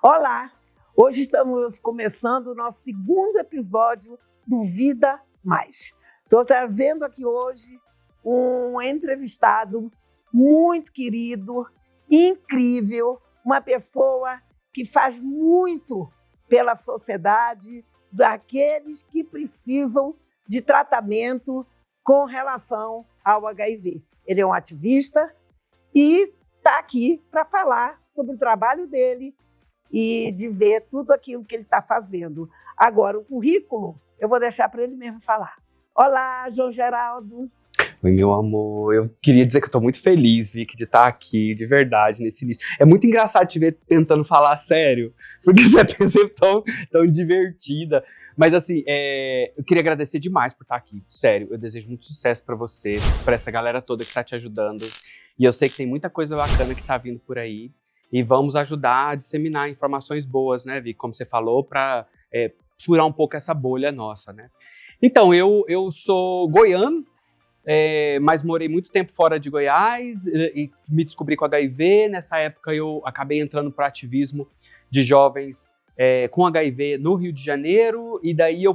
Olá! Hoje estamos começando o nosso segundo episódio do Vida Mais. Estou trazendo aqui hoje um entrevistado muito querido, incrível, uma pessoa que faz muito pela sociedade, daqueles que precisam de tratamento com relação ao HIV. Ele é um ativista e está aqui para falar sobre o trabalho dele e dizer tudo aquilo que ele está fazendo. Agora, o currículo, eu vou deixar para ele mesmo falar. Olá, João Geraldo. Oi, meu amor. Eu queria dizer que eu estou muito feliz, Vicky, de estar aqui, de verdade, nesse início. É muito engraçado te ver tentando falar sério, porque você é sempre tão divertida. Mas, assim, eu queria agradecer demais por estar aqui. Sério, eu desejo muito sucesso para você, para essa galera toda que está te ajudando. E eu sei que tem muita coisa bacana que está vindo por aí. E vamos ajudar a disseminar informações boas, né, Vicky? Como você falou, para furar um pouco essa bolha nossa, né? Então, eu sou goiano, mas morei muito tempo fora de Goiás e me descobri com HIV. Nessa época eu acabei entrando para o ativismo de jovens com HIV no Rio de Janeiro, e daí eu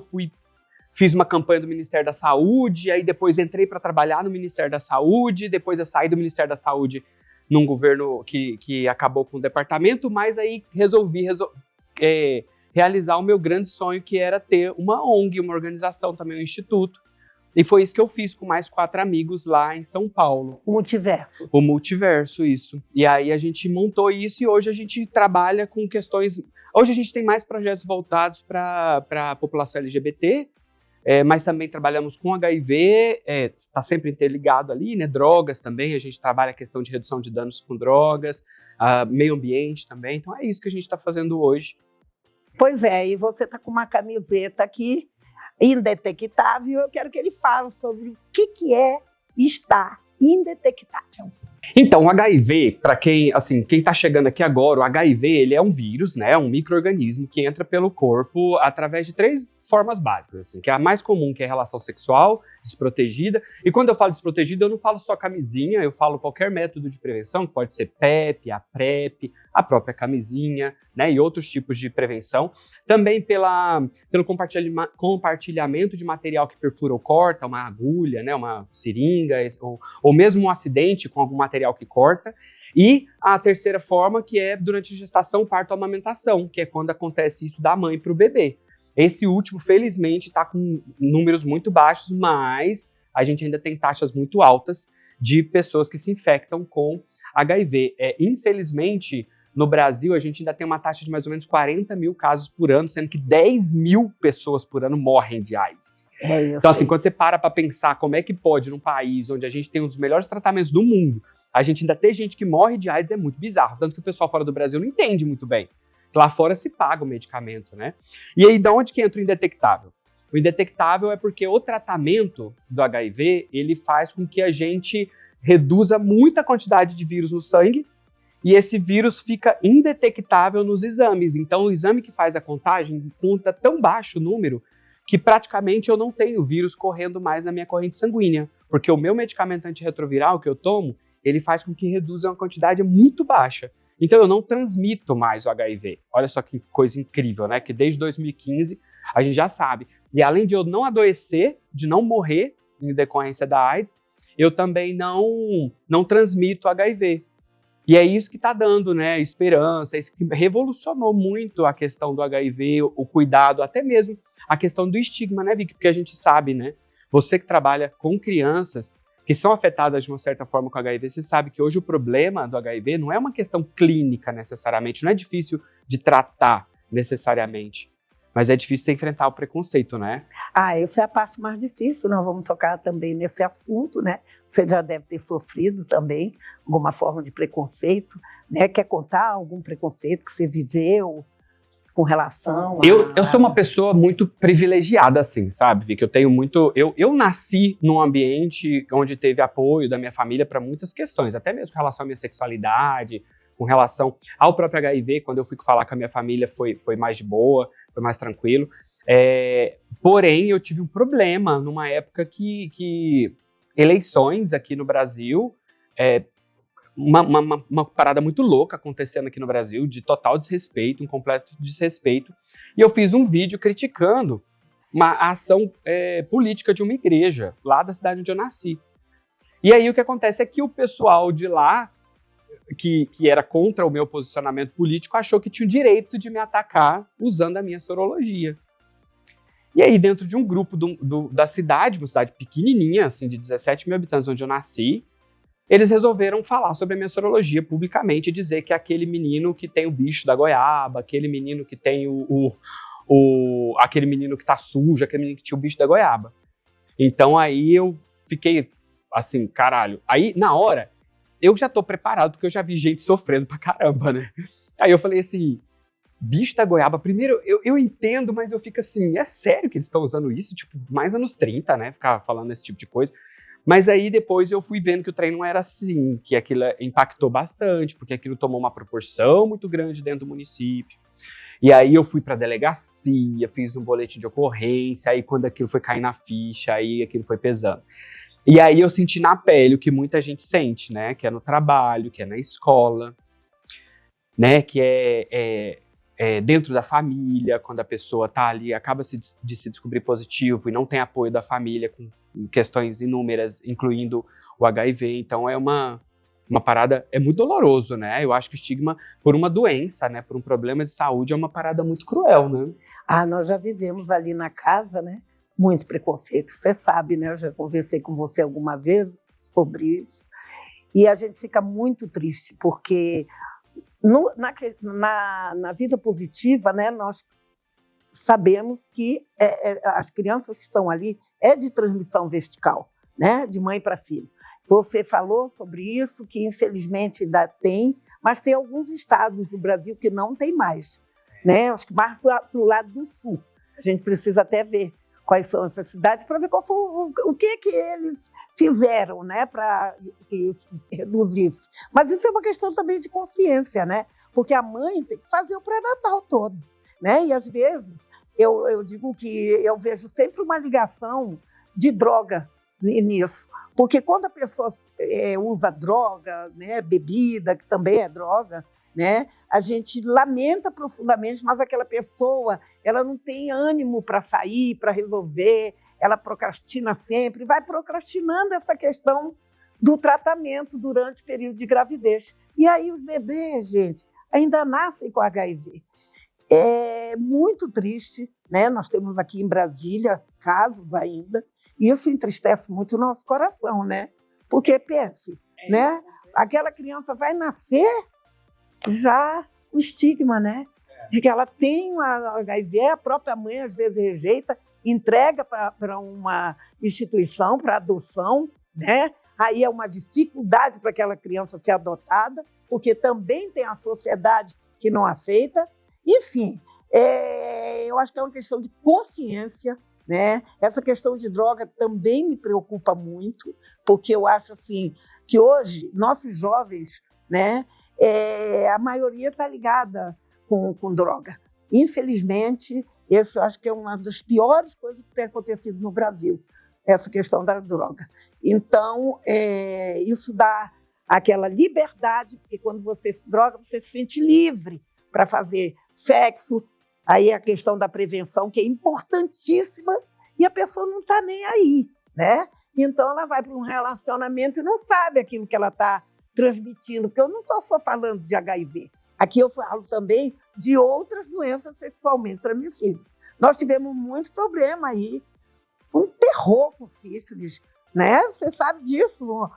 fiz uma campanha do Ministério da Saúde, aí depois entrei para trabalhar no Ministério da Saúde, depois eu saí do Ministério da Saúde num governo que acabou com o departamento, mas aí resolvi realizar o meu grande sonho, que era ter uma ONG, uma organização, também um instituto. E foi isso que eu fiz com mais 4 amigos lá em São Paulo. O Multiverso. O Multiverso, isso. E aí a gente montou isso e hoje a gente trabalha com questões... Hoje a gente tem mais projetos voltados para a população LGBT, mas também trabalhamos com HIV, está sempre interligado ali, né? Drogas também, a gente trabalha a questão de redução de danos com drogas, meio ambiente também. Então é isso que a gente está fazendo hoje. Pois é, e você está com uma camiseta aqui, indetectável. Eu quero que ele fale sobre o que é estar indetectável. Então, o HIV, para quem está chegando aqui agora, o HIV ele é um vírus, né, um micro-organismo que entra pelo corpo através de 3 formas básicas, assim, que é a mais comum, que é a relação sexual, desprotegida. E quando eu falo desprotegida, eu não falo só camisinha, eu falo qualquer método de prevenção, que pode ser PEP, a PrEP, a própria camisinha, né, e outros tipos de prevenção. Também pelo compartilhamento de material que perfura ou corta, uma agulha, né, uma seringa, ou mesmo um acidente com algum material que corta. E a terceira forma, que é durante a gestação, parto, amamentação, que é quando acontece isso da mãe para o bebê. Esse último, felizmente, está com números muito baixos, mas a gente ainda tem taxas muito altas de pessoas que se infectam com HIV. Infelizmente, no Brasil, a gente ainda tem uma taxa de mais ou menos 40 mil casos por ano, sendo que 10 mil pessoas por ano morrem de AIDS. Então, assim, quando você para pensar como é que pode, num país onde a gente tem um dos melhores tratamentos do mundo, a gente ainda ter gente que morre de AIDS, é muito bizarro. Tanto que o pessoal fora do Brasil não entende muito bem. Lá fora se paga o medicamento, né? E aí, de onde que entra o indetectável? O indetectável é porque o tratamento do HIV, ele faz com que a gente reduza muita quantidade de vírus no sangue, e esse vírus fica indetectável nos exames. Então, o exame que faz a contagem conta tão baixo o número que praticamente eu não tenho vírus correndo mais na minha corrente sanguínea, porque o meu medicamento antirretroviral que eu tomo, ele faz com que reduza uma quantidade muito baixa. Então, eu não transmito mais o HIV. Olha só que coisa incrível, né? Que desde 2015 a gente já sabe. E além de eu não adoecer, de não morrer em decorrência da AIDS, eu também não transmito HIV. E é isso que está dando, né, esperança, isso que revolucionou muito a questão do HIV, o cuidado, até mesmo a questão do estigma, né, Vicky? Porque a gente sabe, né, você que trabalha com crianças que são afetadas de uma certa forma com HIV, você sabe que hoje o problema do HIV não é uma questão clínica necessariamente, não é difícil de tratar necessariamente, mas é difícil de enfrentar o preconceito, né? Essa é a parte mais difícil. Nós vamos tocar também nesse assunto, né? Você já deve ter sofrido também alguma forma de preconceito, né? Quer contar algum preconceito que você viveu com relação a... Eu sou uma pessoa muito privilegiada, assim, sabe, Vicky? Eu tenho muito... Eu nasci num ambiente onde teve apoio da minha família para muitas questões, até mesmo com relação à minha sexualidade, com relação ao próprio HIV. Quando eu fui falar com a minha família foi mais de boa, foi mais tranquilo. Porém, eu tive um problema numa época que eleições aqui no Brasil uma parada muito louca acontecendo aqui no Brasil, de total desrespeito, um completo desrespeito. E eu fiz um vídeo criticando uma ação política de uma igreja, lá da cidade onde eu nasci. E aí o que acontece é que o pessoal de lá, que era contra o meu posicionamento político, achou que tinha o direito de me atacar usando a minha sorologia. E aí, dentro de um grupo da cidade, uma cidade pequenininha, assim, de 17 mil habitantes, onde eu nasci, eles resolveram falar sobre a minha sorologia publicamente e dizer que aquele menino que tem o bicho da goiaba, aquele menino que tem aquele menino que tá sujo, aquele menino que tinha o bicho da goiaba. Então aí eu fiquei assim, caralho. Aí, na hora, eu já tô preparado, porque eu já vi gente sofrendo pra caramba, né? Aí eu falei assim, bicho da goiaba, primeiro, eu entendo, mas eu fico assim, é sério que eles estão usando isso? Tipo, mais anos 30, né? Ficar falando esse tipo de coisa. Mas aí depois eu fui vendo que o trem não era assim, que aquilo impactou bastante, porque aquilo tomou uma proporção muito grande dentro do município. E aí eu fui pra delegacia, fiz um boletim de ocorrência, aí quando aquilo foi cair na ficha, aí aquilo foi pesando. E aí eu senti na pele o que muita gente sente, né? Que é no trabalho, que é na escola, né? Que é dentro da família, quando a pessoa tá ali, acaba de se descobrir positivo e não tem apoio da família com questões inúmeras, incluindo o HIV. Então é uma parada, é muito doloroso, né? Eu acho que o estigma por uma doença, né? Por um problema de saúde é uma parada muito cruel, né? Nós já vivemos ali na casa, né? Muito preconceito, você sabe, né? Eu já conversei com você alguma vez sobre isso. E a gente fica muito triste, porque na vida positiva, né, nós sabemos que as crianças que estão ali é de transmissão vertical, né, de mãe para filho. Você falou sobre isso, que infelizmente ainda tem, mas tem alguns estados do Brasil que não tem mais, né? Acho que mais para o lado do sul. A gente precisa até ver quais são essas cidades para ver o que eles fizeram, né, para que isso reduzisse. Mas isso é uma questão também de consciência, né? Porque a mãe tem que fazer o pré-natal todo, né? E às vezes eu digo que eu vejo sempre uma ligação de droga nisso, porque quando a pessoa usa droga, né, bebida, que também é droga, né, a gente lamenta profundamente, mas aquela pessoa ela não tem ânimo para sair, para resolver, ela procrastina sempre, vai procrastinando essa questão do tratamento durante o período de gravidez. E aí os bebês, gente, ainda nascem com HIV. É muito triste, né? Nós temos aqui em Brasília casos ainda, e isso entristece muito o nosso coração, né? Porque, pense, né? Aquela criança vai nascer já o estigma, né? De que ela tem uma HIV, a própria mãe às vezes rejeita, entrega para uma instituição, para adoção, né? Aí é uma dificuldade para aquela criança ser adotada, porque também tem a sociedade que não aceita. Enfim, eu acho que é uma questão de consciência, né? Essa questão de droga também me preocupa muito, porque eu acho assim, que hoje nossos jovens, né, a maioria está ligada com droga. Infelizmente, isso eu acho que é uma das piores coisas que tem acontecido no Brasil, essa questão da droga. Então, isso dá aquela liberdade, porque quando você se droga, você se sente livre para fazer sexo. Aí a questão da prevenção, que é importantíssima, e a pessoa não está nem aí, né? Então, ela vai para um relacionamento e não sabe aquilo que ela está transmitindo, porque eu não estou só falando de HIV. Aqui eu falo também de outras doenças sexualmente transmissíveis. Nós tivemos muito problema aí, um terror com sífilis, né? Você sabe disso.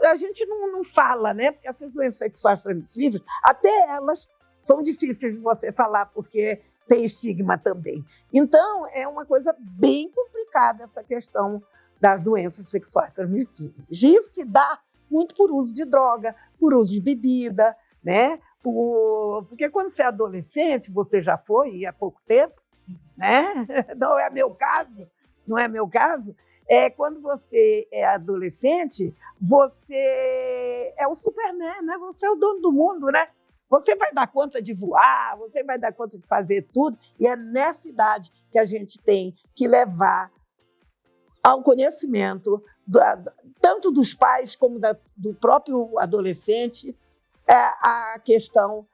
A gente não fala, né? Porque essas doenças sexuais transmissíveis, até elas são difíceis de você falar, porque tem estigma também. Então, é uma coisa bem complicada essa questão das doenças sexuais transmissíveis. Isso se dá muito por uso de droga, por uso de bebida, né? Porque quando você é adolescente, você já foi há pouco tempo, né? Não é meu caso, não é meu caso. Quando você é adolescente, você é o Superman, né? Você é o dono do mundo, né? Você vai dar conta de voar, você vai dar conta de fazer tudo, e é nessa idade que a gente tem que levar ao conhecimento tanto dos pais como do próprio adolescente a questão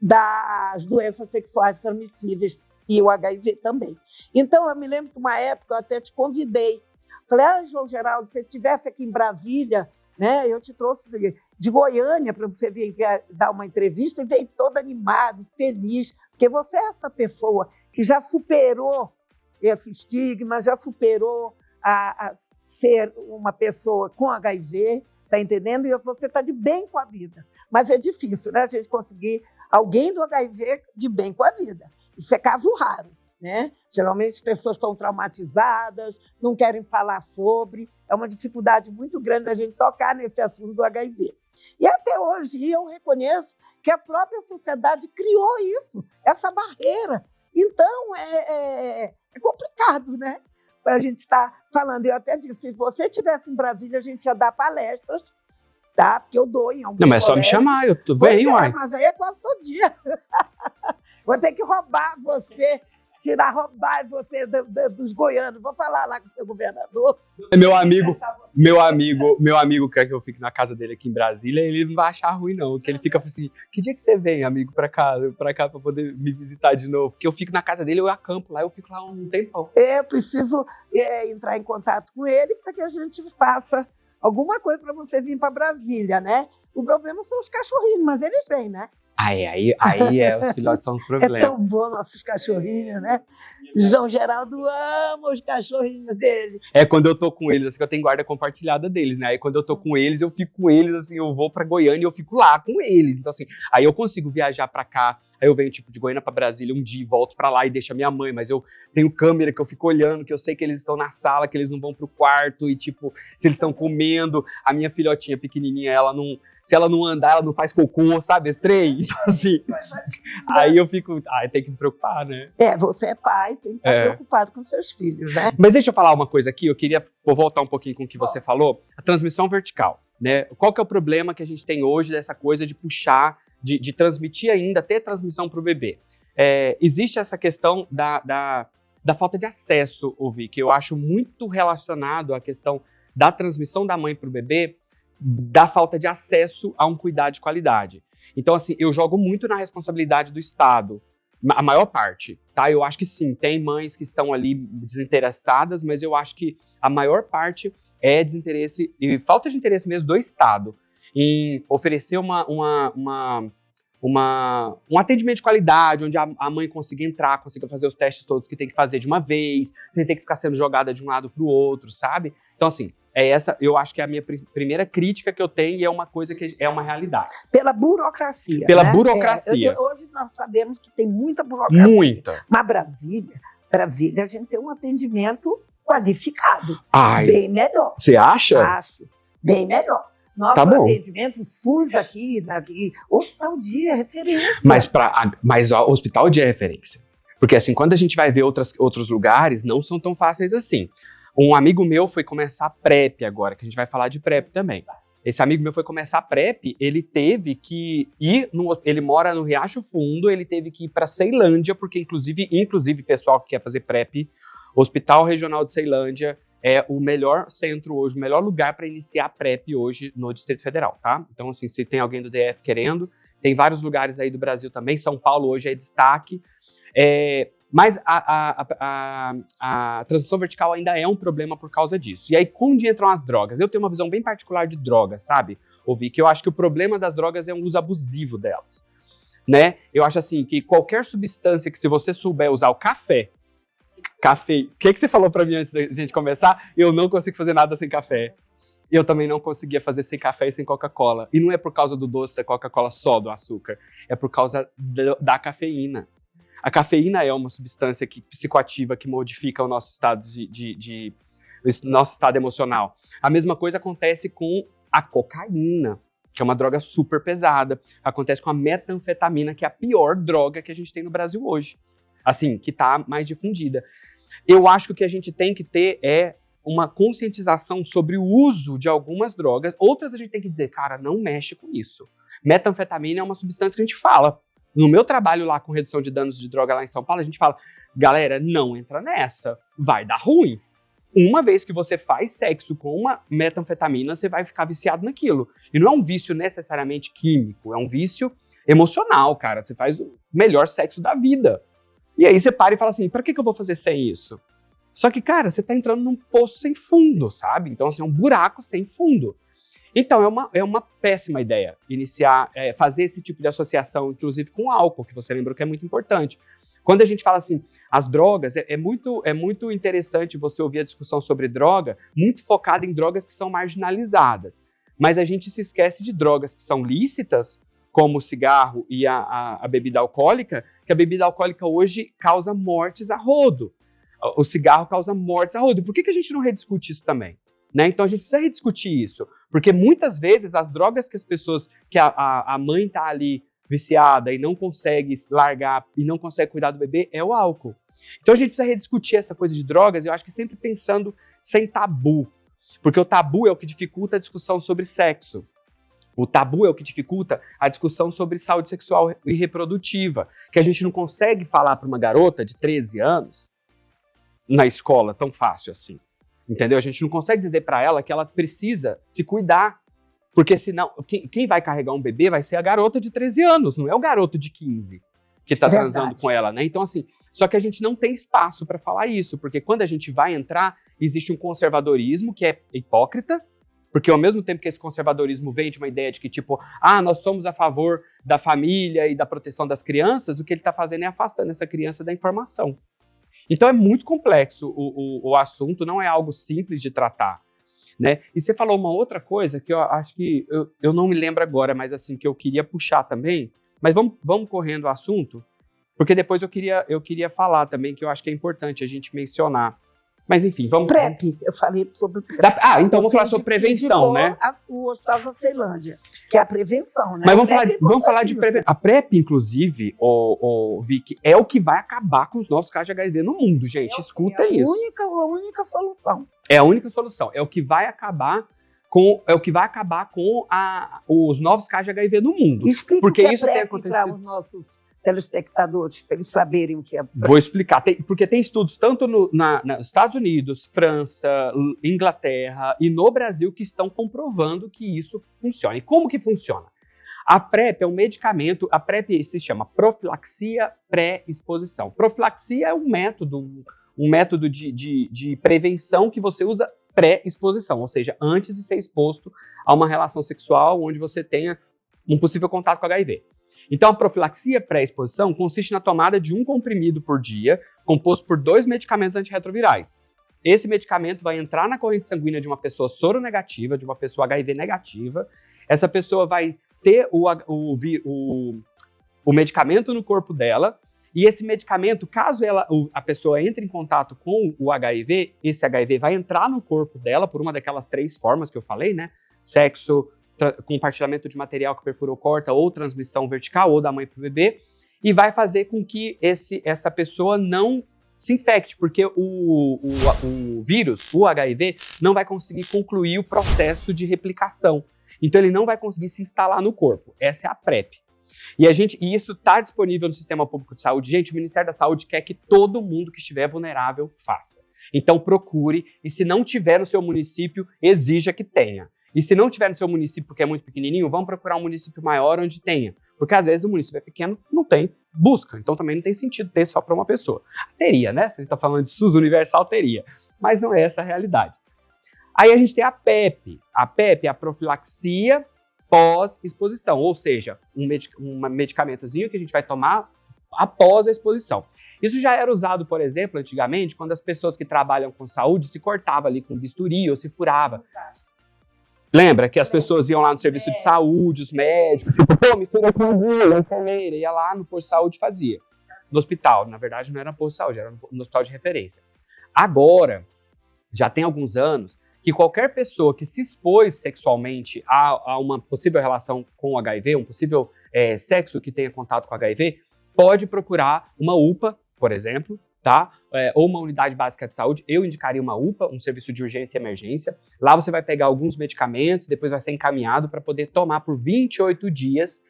das doenças sexuais transmissíveis e o HIV também. Então, eu me lembro que uma época eu até te convidei. Falei, João Geraldo, se você estivesse aqui em Brasília, né, eu te trouxe de Goiânia para você vir dar uma entrevista e veio todo animado, feliz, porque você é essa pessoa que já superou esse estigma, já superou a ser uma pessoa com HIV, está entendendo? E você está de bem com a vida. Mas é difícil, né, a gente conseguir alguém do HIV de bem com a vida. Isso é caso raro, né? Geralmente as pessoas estão traumatizadas, não querem falar sobre. É uma dificuldade muito grande a gente tocar nesse assunto do HIV. E até hoje eu reconheço que a própria sociedade criou isso, essa barreira. Então é complicado, né? Para a gente estar falando. Eu até disse, se você estivesse em Brasília, a gente ia dar palestras, tá? Porque eu dou em alguns Não, mas é só me colégios. chamar, eu venho, uai. Mas aí é quase todo dia. Vou ter que roubar você, roubar você dos goianos. Vou falar lá com o seu governador. Meu amigo quer que eu fique na casa dele aqui em Brasília, ele não vai achar ruim, não. Porque ele fica assim, que dia que você vem, amigo, pra cá pra poder me visitar de novo? Porque eu fico na casa dele, eu acampo lá, eu fico lá um tempão. Eu preciso entrar em contato com ele para que a gente faça alguma coisa para você vir para Brasília, né? O problema são os cachorrinhos, mas eles vêm, né? Aí os filhotes são um problema. É tão bom nossos cachorrinhos, né? João Geraldo ama os cachorrinhos dele. Quando eu tô com eles, assim, que eu tenho guarda compartilhada deles, né? Aí quando eu tô com eles, eu fico com eles, assim, eu vou pra Goiânia e eu fico lá com eles. Então, assim, aí eu consigo viajar pra cá, aí eu venho, tipo, de Goiânia pra Brasília um dia e volto pra lá e deixo a minha mãe, mas eu tenho câmera que eu fico olhando, que eu sei que eles estão na sala, que eles não vão pro quarto e, tipo, se eles estão comendo, a minha filhotinha pequenininha, se ela não andar, ela não faz cocô, sabe? Esse trem. Então, assim, aí eu fico, tem que me preocupar, né? Você é pai, tem que estar preocupado com seus filhos, né? Mas deixa eu falar uma coisa aqui, vou voltar um pouquinho com o que você falou, a transmissão vertical, né? Qual que é o problema que a gente tem hoje dessa coisa de puxar, de transmitir ainda, ter transmissão para o bebê? Existe essa questão da falta de acesso, que eu acho muito relacionado à questão da transmissão da mãe para o bebê, da falta de acesso a um cuidado de qualidade. Então, assim, eu jogo muito na responsabilidade do Estado, a maior parte, tá? Eu acho que sim, tem mães que estão ali desinteressadas, mas eu acho que a maior parte é desinteresse e falta de interesse mesmo do Estado em oferecer um atendimento de qualidade, onde a mãe consiga entrar, consiga fazer os testes todos que tem que fazer de uma vez, sem ter que ficar sendo jogada de um lado para o outro, sabe? Então, assim, eu acho que é a minha primeira crítica que eu tenho e é uma coisa que é uma realidade. Pela burocracia. Pela burocracia. Hoje nós sabemos que tem muita burocracia. Muita. Mas Brasília a gente tem um atendimento qualificado. Ai. Bem melhor. Você acha? Acho. Bem melhor. Nosso atendimento, SUS aqui, Hospital Dia é referência. Mas o Hospital Dia é referência. Porque assim, quando a gente vai ver outros lugares, não são tão fáceis assim. Um amigo meu foi começar PrEP agora, que a gente vai falar de PrEP também. Esse amigo meu foi começar PrEP, ele teve que ir, ele mora no Riacho Fundo, ele teve que ir para Ceilândia, porque inclusive pessoal que quer fazer PrEP, o Hospital Regional de Ceilândia é o melhor centro hoje, o melhor lugar para iniciar a PrEP hoje no Distrito Federal, tá? Então, assim, se tem alguém do DF querendo, tem vários lugares aí do Brasil também, São Paulo hoje é destaque, mas a transmissão vertical ainda é um problema por causa disso. E aí, onde entram as drogas? Eu tenho uma visão bem particular de drogas, sabe? Que eu acho que o problema das drogas é um uso abusivo delas, né? Eu acho assim, que qualquer substância que se você souber usar o café, o que você falou pra mim antes da gente começar? Eu não consigo fazer nada sem café. Eu também não conseguia fazer sem café e sem Coca-Cola. E não é por causa do doce da Coca-Cola só, do açúcar. É por causa da cafeína. A cafeína é uma substância psicoativa que modifica o nosso estado nosso estado emocional. A mesma coisa acontece com a cocaína, que é uma droga super pesada. Acontece com a metanfetamina, que é a pior droga que a gente tem no Brasil hoje. Assim, que está mais difundida. Eu acho que o que a gente tem que ter é uma conscientização sobre o uso de algumas drogas. Outras a gente tem que dizer, cara, não mexe com isso. Metanfetamina é uma substância que a gente fala. No meu trabalho lá com redução de danos de droga lá em São Paulo, a gente fala, galera, não entra nessa, vai dar ruim. Uma vez que você faz sexo com uma metanfetamina, você vai ficar viciado naquilo. E não é um vício necessariamente químico, é um vício emocional, cara. Você faz o melhor sexo da vida. E aí você para e fala assim, pra que eu vou fazer sem isso? Só que, cara, você tá entrando num poço sem fundo, sabe? Então, assim, é um buraco sem fundo. Então, é uma péssima ideia iniciar, fazer esse tipo de associação, inclusive com o álcool, que você lembrou que é muito importante. Quando a gente fala assim, as drogas, é muito interessante você ouvir a discussão sobre droga, muito focada em drogas que são marginalizadas. Mas a gente se esquece de drogas que são lícitas, como o cigarro e a bebida alcoólica, que a bebida alcoólica hoje causa mortes a rodo. O cigarro causa mortes a rodo. Por que a gente não rediscute isso também? Né? Então a gente precisa rediscutir isso, porque muitas vezes as drogas que as pessoas, que a mãe está ali viciada e não consegue largar e não consegue cuidar do bebê, é o álcool. Então a gente precisa rediscutir essa coisa de drogas, eu acho que sempre pensando sem tabu, porque o tabu é o que dificulta a discussão sobre sexo. O tabu é o que dificulta a discussão sobre saúde sexual e reprodutiva, que a gente não consegue falar para uma garota de 13 anos na escola tão fácil assim. Entendeu? A gente não consegue dizer para ela que ela precisa se cuidar, porque senão, quem vai carregar um bebê vai ser a garota de 13 anos, não é o garoto de 15 que tá transando com ela, né? Então, assim, só que a gente não tem espaço para falar isso, porque quando a gente vai entrar, existe um conservadorismo que é hipócrita, porque ao mesmo tempo que esse conservadorismo vem de uma ideia de que, tipo, nós somos a favor da família e da proteção das crianças, o que ele tá fazendo é afastando essa criança da informação. Então é muito complexo o assunto, não é algo simples de tratar, né? E você falou uma outra coisa que eu acho que, eu não me lembro agora, mas assim, que eu queria puxar também, mas vamos correndo o assunto, porque depois eu queria falar também, que eu acho que é importante a gente mencionar. Mas enfim, vamos... PrEP, eu falei sobre PrEP. Então vamos falar sobre prevenção, né? O Hospital da Ceilândia, que é a prevenção, né? Mas vamos falar de prevenção. A PrEP, inclusive, Vicky, é o que vai acabar com os novos casos de HIV no mundo, gente. Escuta isso. A única solução. É a única solução. É o que vai acabar com os novos casos de HIV no mundo. Explica porque o que isso é tem PrEP acontecido. para os nossos telespectadores, para eles saberem o que é PrEP. Vou explicar. Porque tem estudos tanto nos Estados Unidos, França, Inglaterra e no Brasil que estão comprovando que isso funciona. E como que funciona? A PrEP é um medicamento, a PrEP se chama profilaxia pré-exposição. Profilaxia é um método de prevenção que você usa pré-exposição, ou seja, antes de ser exposto a uma relação sexual onde você tenha um possível contato com HIV. Então, a profilaxia pré-exposição consiste na tomada de um comprimido por dia, composto por 2 medicamentos antirretrovirais. Esse medicamento vai entrar na corrente sanguínea de uma pessoa soronegativa, de uma pessoa HIV negativa. Essa pessoa vai ter o medicamento no corpo dela, e esse medicamento, caso a pessoa entre em contato com o HIV, esse HIV vai entrar no corpo dela por uma daquelas 3 formas que eu falei, né? Sexo, compartilhamento de material que perfura ou corta, ou transmissão vertical, ou da mãe para o bebê, e vai fazer com que essa pessoa não se infecte, porque o vírus, o HIV, não vai conseguir concluir o processo de replicação. Então ele não vai conseguir se instalar no corpo. Essa é a PrEP. E isso está disponível no Sistema Público de Saúde. Gente, o Ministério da Saúde quer que todo mundo que estiver vulnerável faça. Então procure, e se não tiver no seu município, exija que tenha. E se não tiver no seu município porque é muito pequenininho, vamos procurar um município maior onde tenha. Porque às vezes o município é pequeno, não tem, busca. Então também não tem sentido ter só para uma pessoa. Teria, né? Se a gente está falando de SUS universal, teria. Mas não é essa a realidade. Aí a gente tem a PEP. A PEP é a profilaxia pós-exposição. Ou seja, um medicamentozinho que a gente vai tomar após a exposição. Isso já era usado, por exemplo, antigamente, quando as pessoas que trabalham com saúde se cortavam ali com bisturi ou se furava. Lembra que as pessoas iam lá no serviço de saúde, os médicos, tipo, me fura com agulha, a enfermeira, ia lá no posto de saúde e fazia. No hospital, na verdade não era no posto de saúde, era no hospital de referência. Agora, já tem alguns anos, que qualquer pessoa que se expôs sexualmente a uma possível relação com o HIV, um possível sexo que tenha contato com o HIV, pode procurar uma UPA, por exemplo, tá? Ou uma unidade básica de saúde. Eu indicaria uma UPA, um serviço de urgência e emergência. Lá você vai pegar alguns medicamentos, depois vai ser encaminhado para poder tomar por 28 dias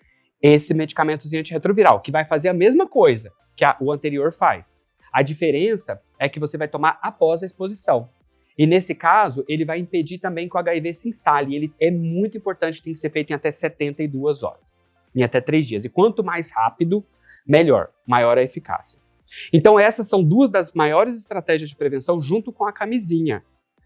esse medicamentozinho antirretroviral, que vai fazer a mesma coisa que o anterior faz. A diferença é que você vai tomar após a exposição. E nesse caso, ele vai impedir também que o HIV se instale. Ele é muito importante, tem que ser feito em até 72 horas, em até 3 dias. E quanto mais rápido, melhor, maior a eficácia. Então essas são 2 das maiores estratégias de prevenção junto com a camisinha.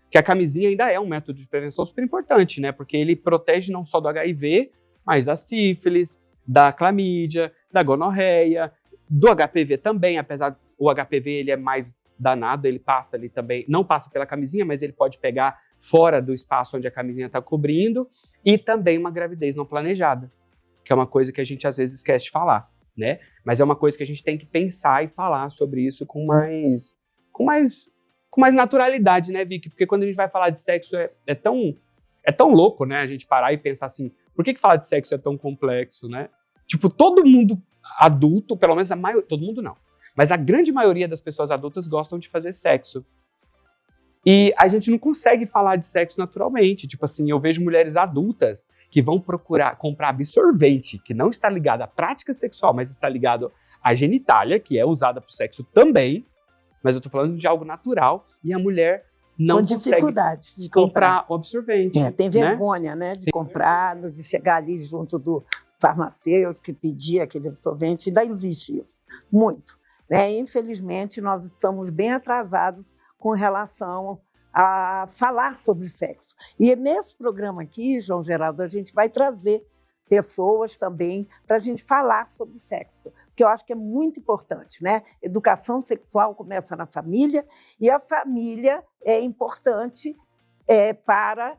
Que a camisinha ainda é um método de prevenção super importante, né? Porque ele protege não só do HIV, mas da sífilis, da clamídia, da gonorreia, do HPV também, apesar o HPV ele é mais danado, ele passa ali também, não passa pela camisinha, mas ele pode pegar fora do espaço onde a camisinha está cobrindo, e também uma gravidez não planejada, que é uma coisa que a gente às vezes esquece de falar, né? Mas é uma coisa que a gente tem que pensar e falar sobre isso com mais naturalidade, né, Vicky? Porque quando a gente vai falar de sexo é tão louco, né, a gente parar e pensar assim, por que falar de sexo é tão complexo, né? Tipo, todo mundo adulto, pelo menos todo mundo não, mas a grande maioria das pessoas adultas gostam de fazer sexo. E a gente não consegue falar de sexo naturalmente. Tipo assim, eu vejo mulheres adultas que vão comprar absorvente, que não está ligado à prática sexual, mas está ligado à genitália, que é usada para o sexo também, mas eu tô falando de algo natural, e a mulher não consegue dificuldades de comprar o absorvente. Tem vergonha, né, de comprar, de chegar ali junto do farmacêutico que pedia aquele absorvente, ainda existe isso, muito. Né? Infelizmente, nós estamos bem atrasados com relação a falar sobre sexo. E nesse programa aqui, João Geraldo, a gente vai trazer pessoas também para a gente falar sobre sexo, que eu acho que é muito importante, né? Educação sexual começa na família, e a família é importante para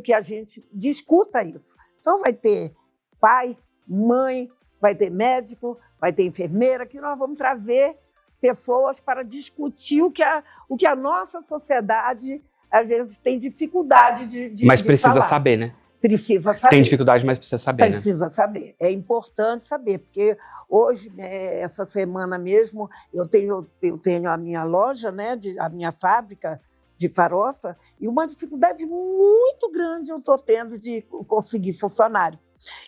que a gente discuta isso. Então vai ter pai, mãe, vai ter médico, vai ter enfermeira, que nós vamos trazer pessoas para discutir o que a nossa sociedade, às vezes, tem dificuldade de Mas precisa falar. Saber, né? Precisa saber. Tem dificuldade, mas precisa saber, né? Precisa saber. É importante saber, porque hoje, essa semana mesmo, eu tenho a minha loja, né, a minha fábrica de farofa, e uma dificuldade muito grande eu estou tendo de conseguir funcionário.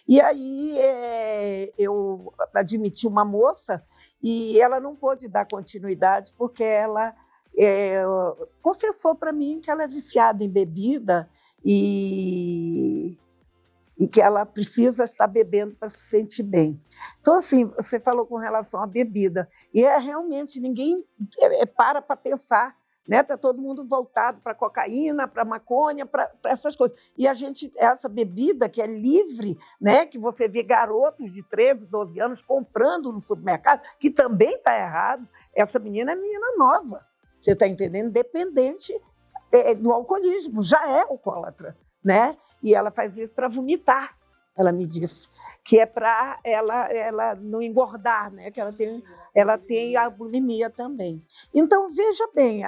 E aí eu admiti uma moça e ela não pôde dar continuidade porque ela confessou para mim que ela é viciada em bebida e que ela precisa estar bebendo para se sentir bem. Então, assim, você falou com relação à bebida, e realmente ninguém para pensar, né? Está todo mundo voltado para cocaína, para maconha, para essas coisas. E essa bebida que é livre, né? Que você vê garotos de 13, 12 anos comprando no supermercado, que também está errado. Essa menina é menina nova, você está entendendo? Dependente do alcoolismo, já é alcoólatra, né? E ela faz isso para vomitar. Ela me disse que é para ela não engordar, né? Que ela tem a bulimia também. Então, veja bem,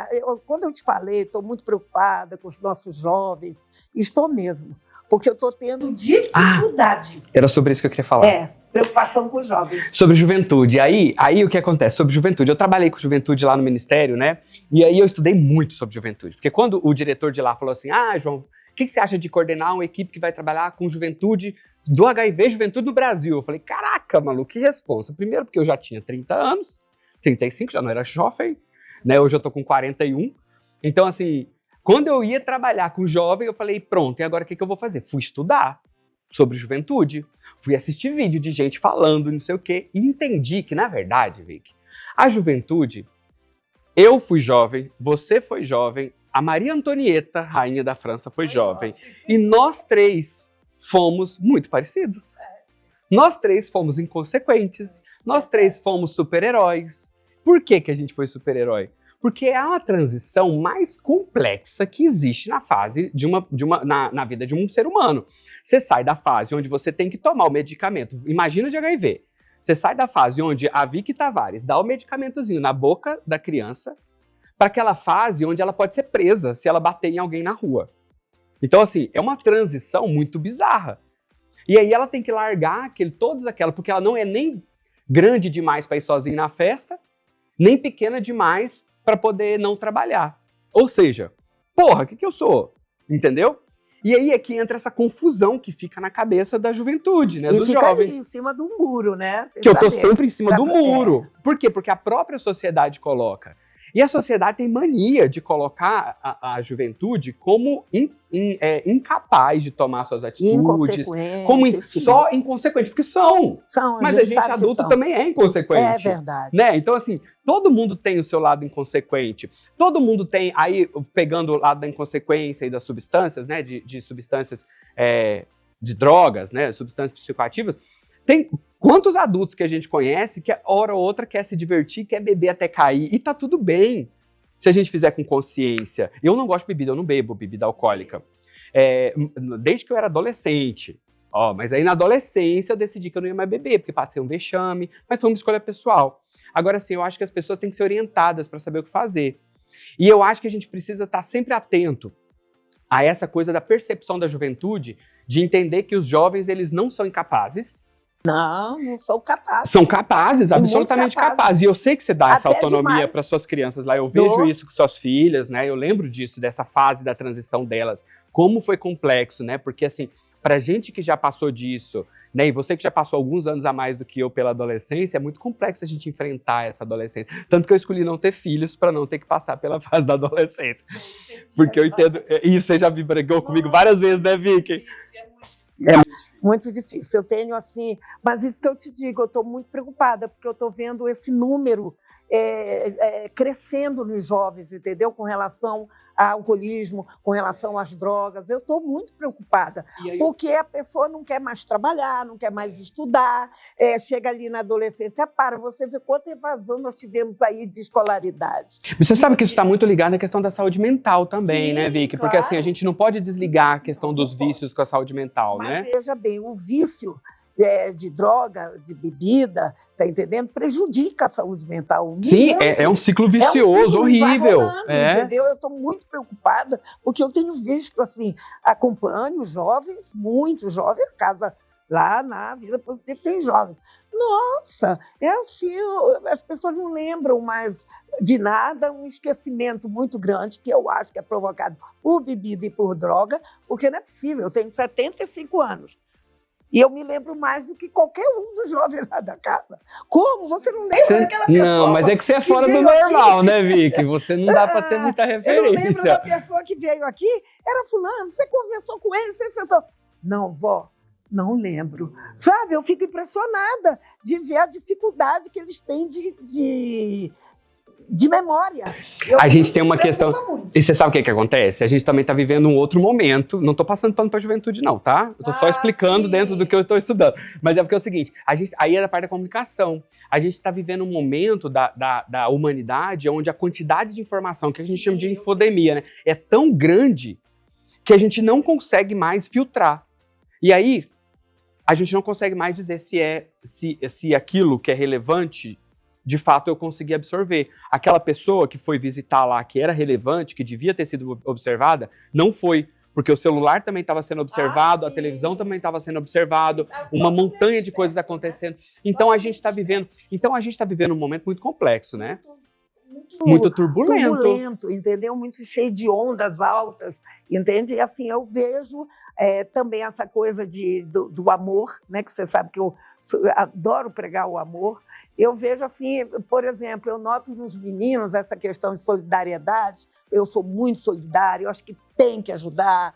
quando eu te falei, estou muito preocupada com os nossos jovens, estou mesmo, porque eu estou tendo dificuldade. Era sobre isso que eu queria falar. Preocupação com os jovens. Sobre juventude. Aí o que acontece? Sobre juventude. Eu trabalhei com juventude lá no Ministério, né? E aí eu estudei muito sobre juventude. Porque quando o diretor de lá falou assim, João, o que você acha de coordenar uma equipe que vai trabalhar com juventude do HIV, juventude no Brasil? Eu falei, caraca, maluco, que responsa. Primeiro porque eu já tinha 30 anos, 35, já não era jovem, né? Hoje eu tô com 41. Então, assim, quando eu ia trabalhar com jovem, eu falei, pronto, e agora o que eu vou fazer? Fui estudar sobre juventude, fui assistir vídeo de gente falando, não sei o quê, e entendi que, na verdade, Vicky, a juventude, eu fui jovem, você foi jovem, a Maria Antonieta, rainha da França, foi jovem, e nós três fomos muito parecidos. Nós três fomos inconsequentes, nós três fomos super-heróis. Por que a gente foi super-herói? Porque é a transição mais complexa que existe na fase na vida de um ser humano. Você sai da fase onde você tem que tomar o medicamento, imagina de HIV. Você sai da fase onde a Vicky Tavares dá o medicamentozinho na boca da criança para aquela fase onde ela pode ser presa se ela bater em alguém na rua. Então, assim, é uma transição muito bizarra. E aí ela tem que largar porque ela não é nem grande demais para ir sozinha na festa, nem pequena demais para poder não trabalhar. Ou seja, porra, o que eu sou? Entendeu? E aí é que entra essa confusão que fica na cabeça da juventude, né, dos fica jovens. Ali em cima do muro, né? Que eu tô sempre em cima do muro. Por quê? Porque a própria sociedade coloca. E a sociedade tem mania de colocar a juventude como incapaz de tomar suas atitudes, como só inconsequente, porque são. Mas a gente adulto também é inconsequente. É verdade. Né? Então, assim, todo mundo tem o seu lado inconsequente. Todo mundo tem, aí, pegando o lado da inconsequência e das substâncias, né? De substâncias, de drogas, né? Substâncias psicoativas. Tem quantos adultos que a gente conhece que hora ou outra quer se divertir, quer beber até cair, e tá tudo bem se a gente fizer com consciência. Eu não gosto de bebida, eu não bebo bebida alcoólica. Desde que eu era adolescente. Mas aí na adolescência eu decidi que eu não ia mais beber, porque pode ser um vexame, mas foi uma escolha pessoal. Agora sim, eu acho que as pessoas têm que ser orientadas para saber o que fazer. E eu acho que a gente precisa estar sempre atento a essa coisa da percepção da juventude, de entender que os jovens, eles não são incapazes. Não são capazes. São capazes, absolutamente capazes. E eu sei que você dá essa autonomia para suas crianças lá. Eu vejo isso com suas filhas, né? Eu lembro disso, dessa fase da transição delas. Como foi complexo, né? Porque, assim, pra gente que já passou disso, né? E você que já passou alguns anos a mais do que eu pela adolescência, é muito complexo a gente enfrentar essa adolescência. Tanto que eu escolhi não ter filhos para não ter que passar pela fase da adolescência. Porque eu entendo... Isso, você já brigou comigo várias vezes, né, Vicky? Muito difícil. Eu tenho assim, mas isso que eu te digo, eu estou muito preocupada, porque eu estou vendo esse número crescendo nos jovens, entendeu? Com relação ao alcoolismo, com relação às drogas. Eu estou muito preocupada, porque a pessoa não quer mais trabalhar, não quer mais estudar, chega ali na adolescência, você vê quanta evasão nós tivemos aí de escolaridade. Você sabe que isso está muito ligado à questão da saúde mental também, sim, né, Vicky? Porque assim, a gente não pode desligar a questão dos vícios com a saúde mental, né? Mas veja bem, o vício de droga, de bebida, tá entendendo? Prejudica a saúde mental. Sim, é um ciclo vicioso, horrível. Entendeu? Eu estou muito preocupada, porque eu tenho visto, assim, acompanho jovens, muitos jovens, a casa lá na Vida Positiva tem jovens. Nossa, é assim, as pessoas não lembram mais de nada, um esquecimento muito grande, que eu acho que é provocado por bebida e por droga, porque não é possível, eu tenho 75 anos. E eu me lembro mais do que qualquer um dos jovens lá da casa. Como? Você não lembra daquela pessoa? Não, mas é que você é fora do normal, aqui, né, Vicky? Você não dá para ter muita referência. Eu não lembro da pessoa que veio aqui. Era fulano, você conversou com ele, você sentou. Não, vó, não lembro. Sabe, eu fico impressionada de ver a dificuldade que eles têm de memória. A gente tem uma questão... E você sabe o que acontece? A gente também está vivendo um outro momento. Não estou passando pano para a juventude, não, tá? Eu estou só explicando dentro do que eu estou estudando. Mas é porque é o seguinte, aí é a parte da comunicação. A gente está vivendo um momento da humanidade onde a quantidade de informação, que a gente chama de infodemia, né, é tão grande que a gente não consegue mais filtrar. E aí, a gente não consegue mais dizer se aquilo que é relevante... de fato eu consegui absorver. Aquela pessoa que foi visitar lá, que era relevante, que devia ter sido observada, não foi, porque o celular também estava sendo observado, a televisão também estava sendo observado, uma montanha de coisas acontecendo. Então a gente está vivendo um momento muito complexo, né? Muito turbulento, entendeu? Muito cheio de ondas altas, entende? E assim, eu vejo também essa coisa do amor, né? Que você sabe que eu adoro pregar o amor. Eu vejo assim, por exemplo, eu noto nos meninos essa questão de solidariedade. Eu sou muito solidária, eu acho que tem que ajudar.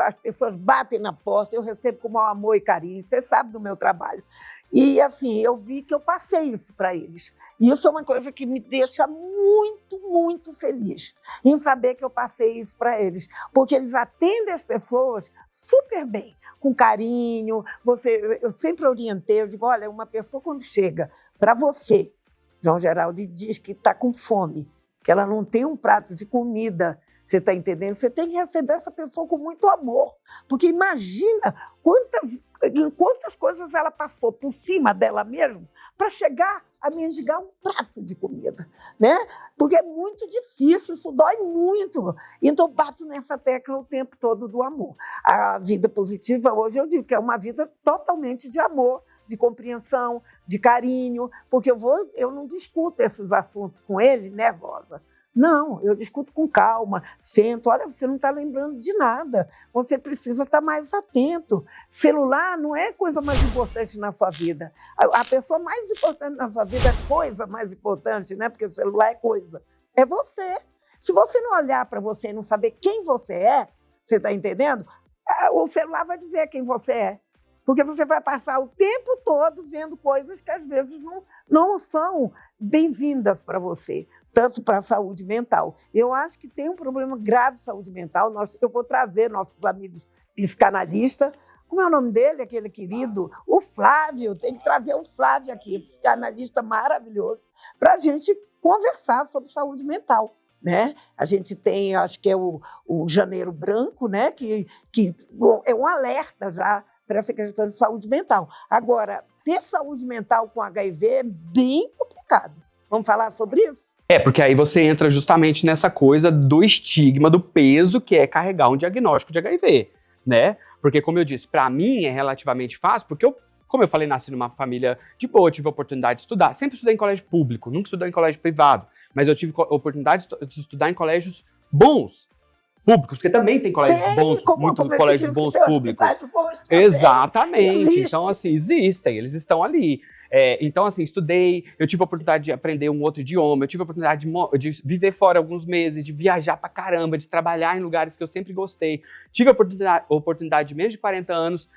As pessoas batem na porta, eu recebo com maior amor e carinho. Você sabe do meu trabalho. E assim, eu vi que eu passei isso para eles. E isso é uma coisa que me deixa muito, muito feliz em saber que eu passei isso para eles. Porque eles atendem as pessoas super bem, com carinho. Eu sempre orientei, eu digo, olha, uma pessoa quando chega para você, João Geraldo, e diz que está com fome, que ela não tem um prato de comida, você está entendendo? Você tem que receber essa pessoa com muito amor, porque imagina quantas coisas ela passou por cima dela mesma para chegar a mendigar um prato de comida, né? Porque é muito difícil, isso dói muito. Então, bato nessa tecla o tempo todo do amor. A vida positiva, hoje eu digo que é uma vida totalmente de amor, de compreensão, de carinho, porque eu não discuto esses assuntos com ele nervosa. Não, eu discuto com calma, sento, olha, você não está lembrando de nada, você precisa estar mais atento. Celular não é coisa mais importante na sua vida. A pessoa mais importante na sua vida é coisa mais importante, né? Porque o celular é coisa. É você. Se você não olhar para você e não saber quem você está entendendo? O celular vai dizer quem você é. Porque você vai passar o tempo todo vendo coisas que às vezes não são bem-vindas para você, tanto para a saúde mental. Eu acho que tem um problema grave de saúde mental. Eu vou trazer nossos amigos psicanalistas. Como é o nome dele, aquele querido? O Flávio. Tem que trazer o Flávio aqui, psicanalista maravilhoso, para a gente conversar sobre saúde mental. Né? A gente tem, acho que é o Janeiro Branco, né? que é um alerta já para essa questão de saúde mental. Agora, ter saúde mental com HIV é bem complicado. Vamos falar sobre isso? Porque aí você entra justamente nessa coisa do estigma, do peso que é carregar um diagnóstico de HIV, né? Porque, como eu disse, para mim é relativamente fácil, porque como eu falei, nasci numa família de boa, tive a oportunidade de estudar. Sempre estudei em colégio público, nunca estudei em colégio privado, mas eu tive a oportunidade de estudar em colégios bons, públicos, porque também tem colégios bons, muitos colégios bons públicos. Exatamente. Então, assim, existem, eles estão ali. Então, assim, estudei, eu tive a oportunidade de aprender um outro idioma, eu tive a oportunidade de viver fora alguns meses, de viajar pra caramba, de trabalhar em lugares que eu sempre gostei. Tive a oportunidade de menos de 40 anos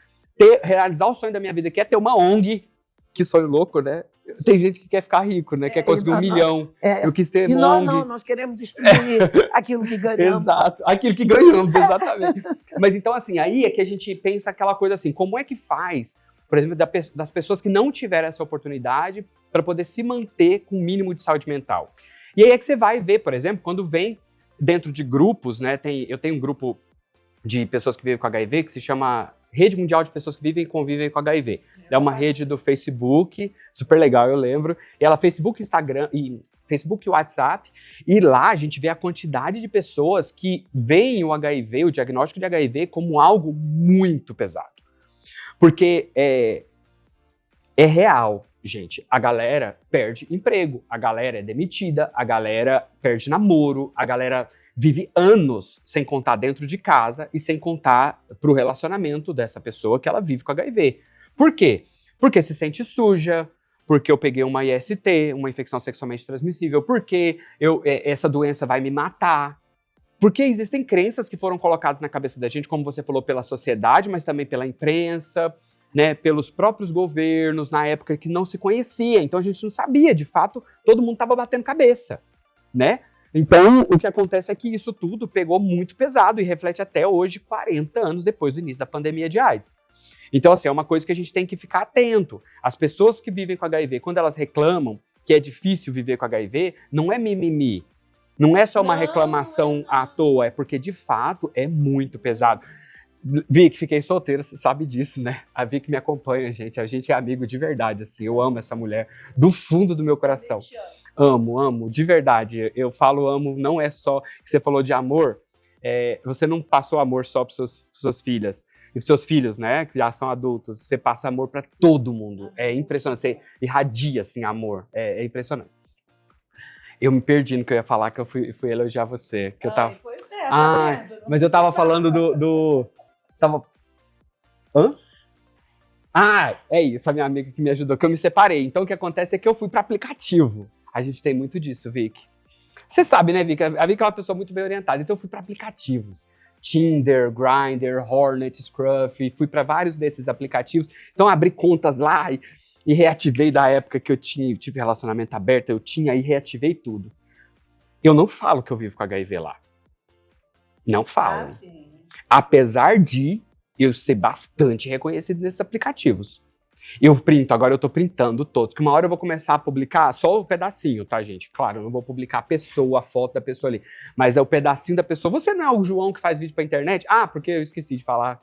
realizar o sonho da minha vida, que é ter uma ONG. Que sonho louco, né? Tem gente que quer ficar rico, né? Quer conseguir 1 milhão. Eu quis ter uma ONG. Não, nós queremos distribuir aquilo que ganhamos. Exato, aquilo que ganhamos, exatamente. Mas então, assim, aí é que a gente pensa aquela coisa assim, como é que faz, por exemplo, das pessoas que não tiveram essa oportunidade para poder se manter com o mínimo de saúde mental? E aí é que você vai ver, por exemplo, quando vem dentro de grupos, né? Eu tenho um grupo de pessoas que vivem com HIV que se chama Rede Mundial de Pessoas que Vivem e Convivem com HIV. É uma rede do Facebook, super legal, eu lembro. E ela Facebook, Instagram, Facebook e WhatsApp. E lá a gente vê a quantidade de pessoas que veem o HIV, o diagnóstico de HIV, como algo muito pesado. Porque é real, gente. A galera perde emprego, a galera é demitida, a galera perde namoro, a galera vive anos sem contar dentro de casa e sem contar pro relacionamento dessa pessoa que ela vive com HIV. Por quê? Porque se sente suja, porque eu peguei uma IST, uma infecção sexualmente transmissível, porque essa doença vai me matar. Porque existem crenças que foram colocadas na cabeça da gente, como você falou, pela sociedade, mas também pela imprensa, né, pelos próprios governos, na época que não se conhecia. Então a gente não sabia, de fato, todo mundo estava batendo cabeça, né? Então, o que acontece é que isso tudo pegou muito pesado e reflete até hoje, 40 anos depois do início da pandemia de AIDS. Então, assim, é uma coisa que a gente tem que ficar atento. As pessoas que vivem com HIV, quando elas reclamam que é difícil viver com HIV, não é mimimi. Não é só uma reclamação à toa, é porque, de fato, é muito pesado. Vic, fiquei solteira, você sabe disso, né? A Vic me acompanha, gente. A gente é amigo de verdade, assim. Eu amo essa mulher do fundo do meu coração. Amo, de verdade. Eu falo amo, não é só que você falou de amor. Você não passou amor só para suas filhas e para seus filhos, né? Que já são adultos. Você passa amor para todo mundo. É impressionante. Você irradia, assim, amor. É impressionante. Eu me perdi no que eu ia falar, que eu fui elogiar você. Que eu tava... Pois é, tá vendo? Mas eu tava falando do... Hã? É isso, a minha amiga que me ajudou, que eu me separei. Então o que acontece é que eu fui para aplicativo. A gente tem muito disso, Vic. Você sabe, né, Vic? A Vic é uma pessoa muito bem orientada, então eu fui para aplicativos. Tinder, Grindr, Hornet, Scruff, fui para vários desses aplicativos. Então abri contas lá e reativei da época que eu tive relacionamento aberto, e reativei tudo. Eu não falo que eu vivo com HIV lá. Não falo. Apesar de eu ser bastante reconhecido nesses aplicativos. Agora eu tô printando todos, que uma hora eu vou começar a publicar só o pedacinho, tá, gente? Claro, eu não vou publicar a pessoa, a foto da pessoa ali, mas é o pedacinho da pessoa. Você não é o João que faz vídeo pra internet? Porque eu esqueci de falar.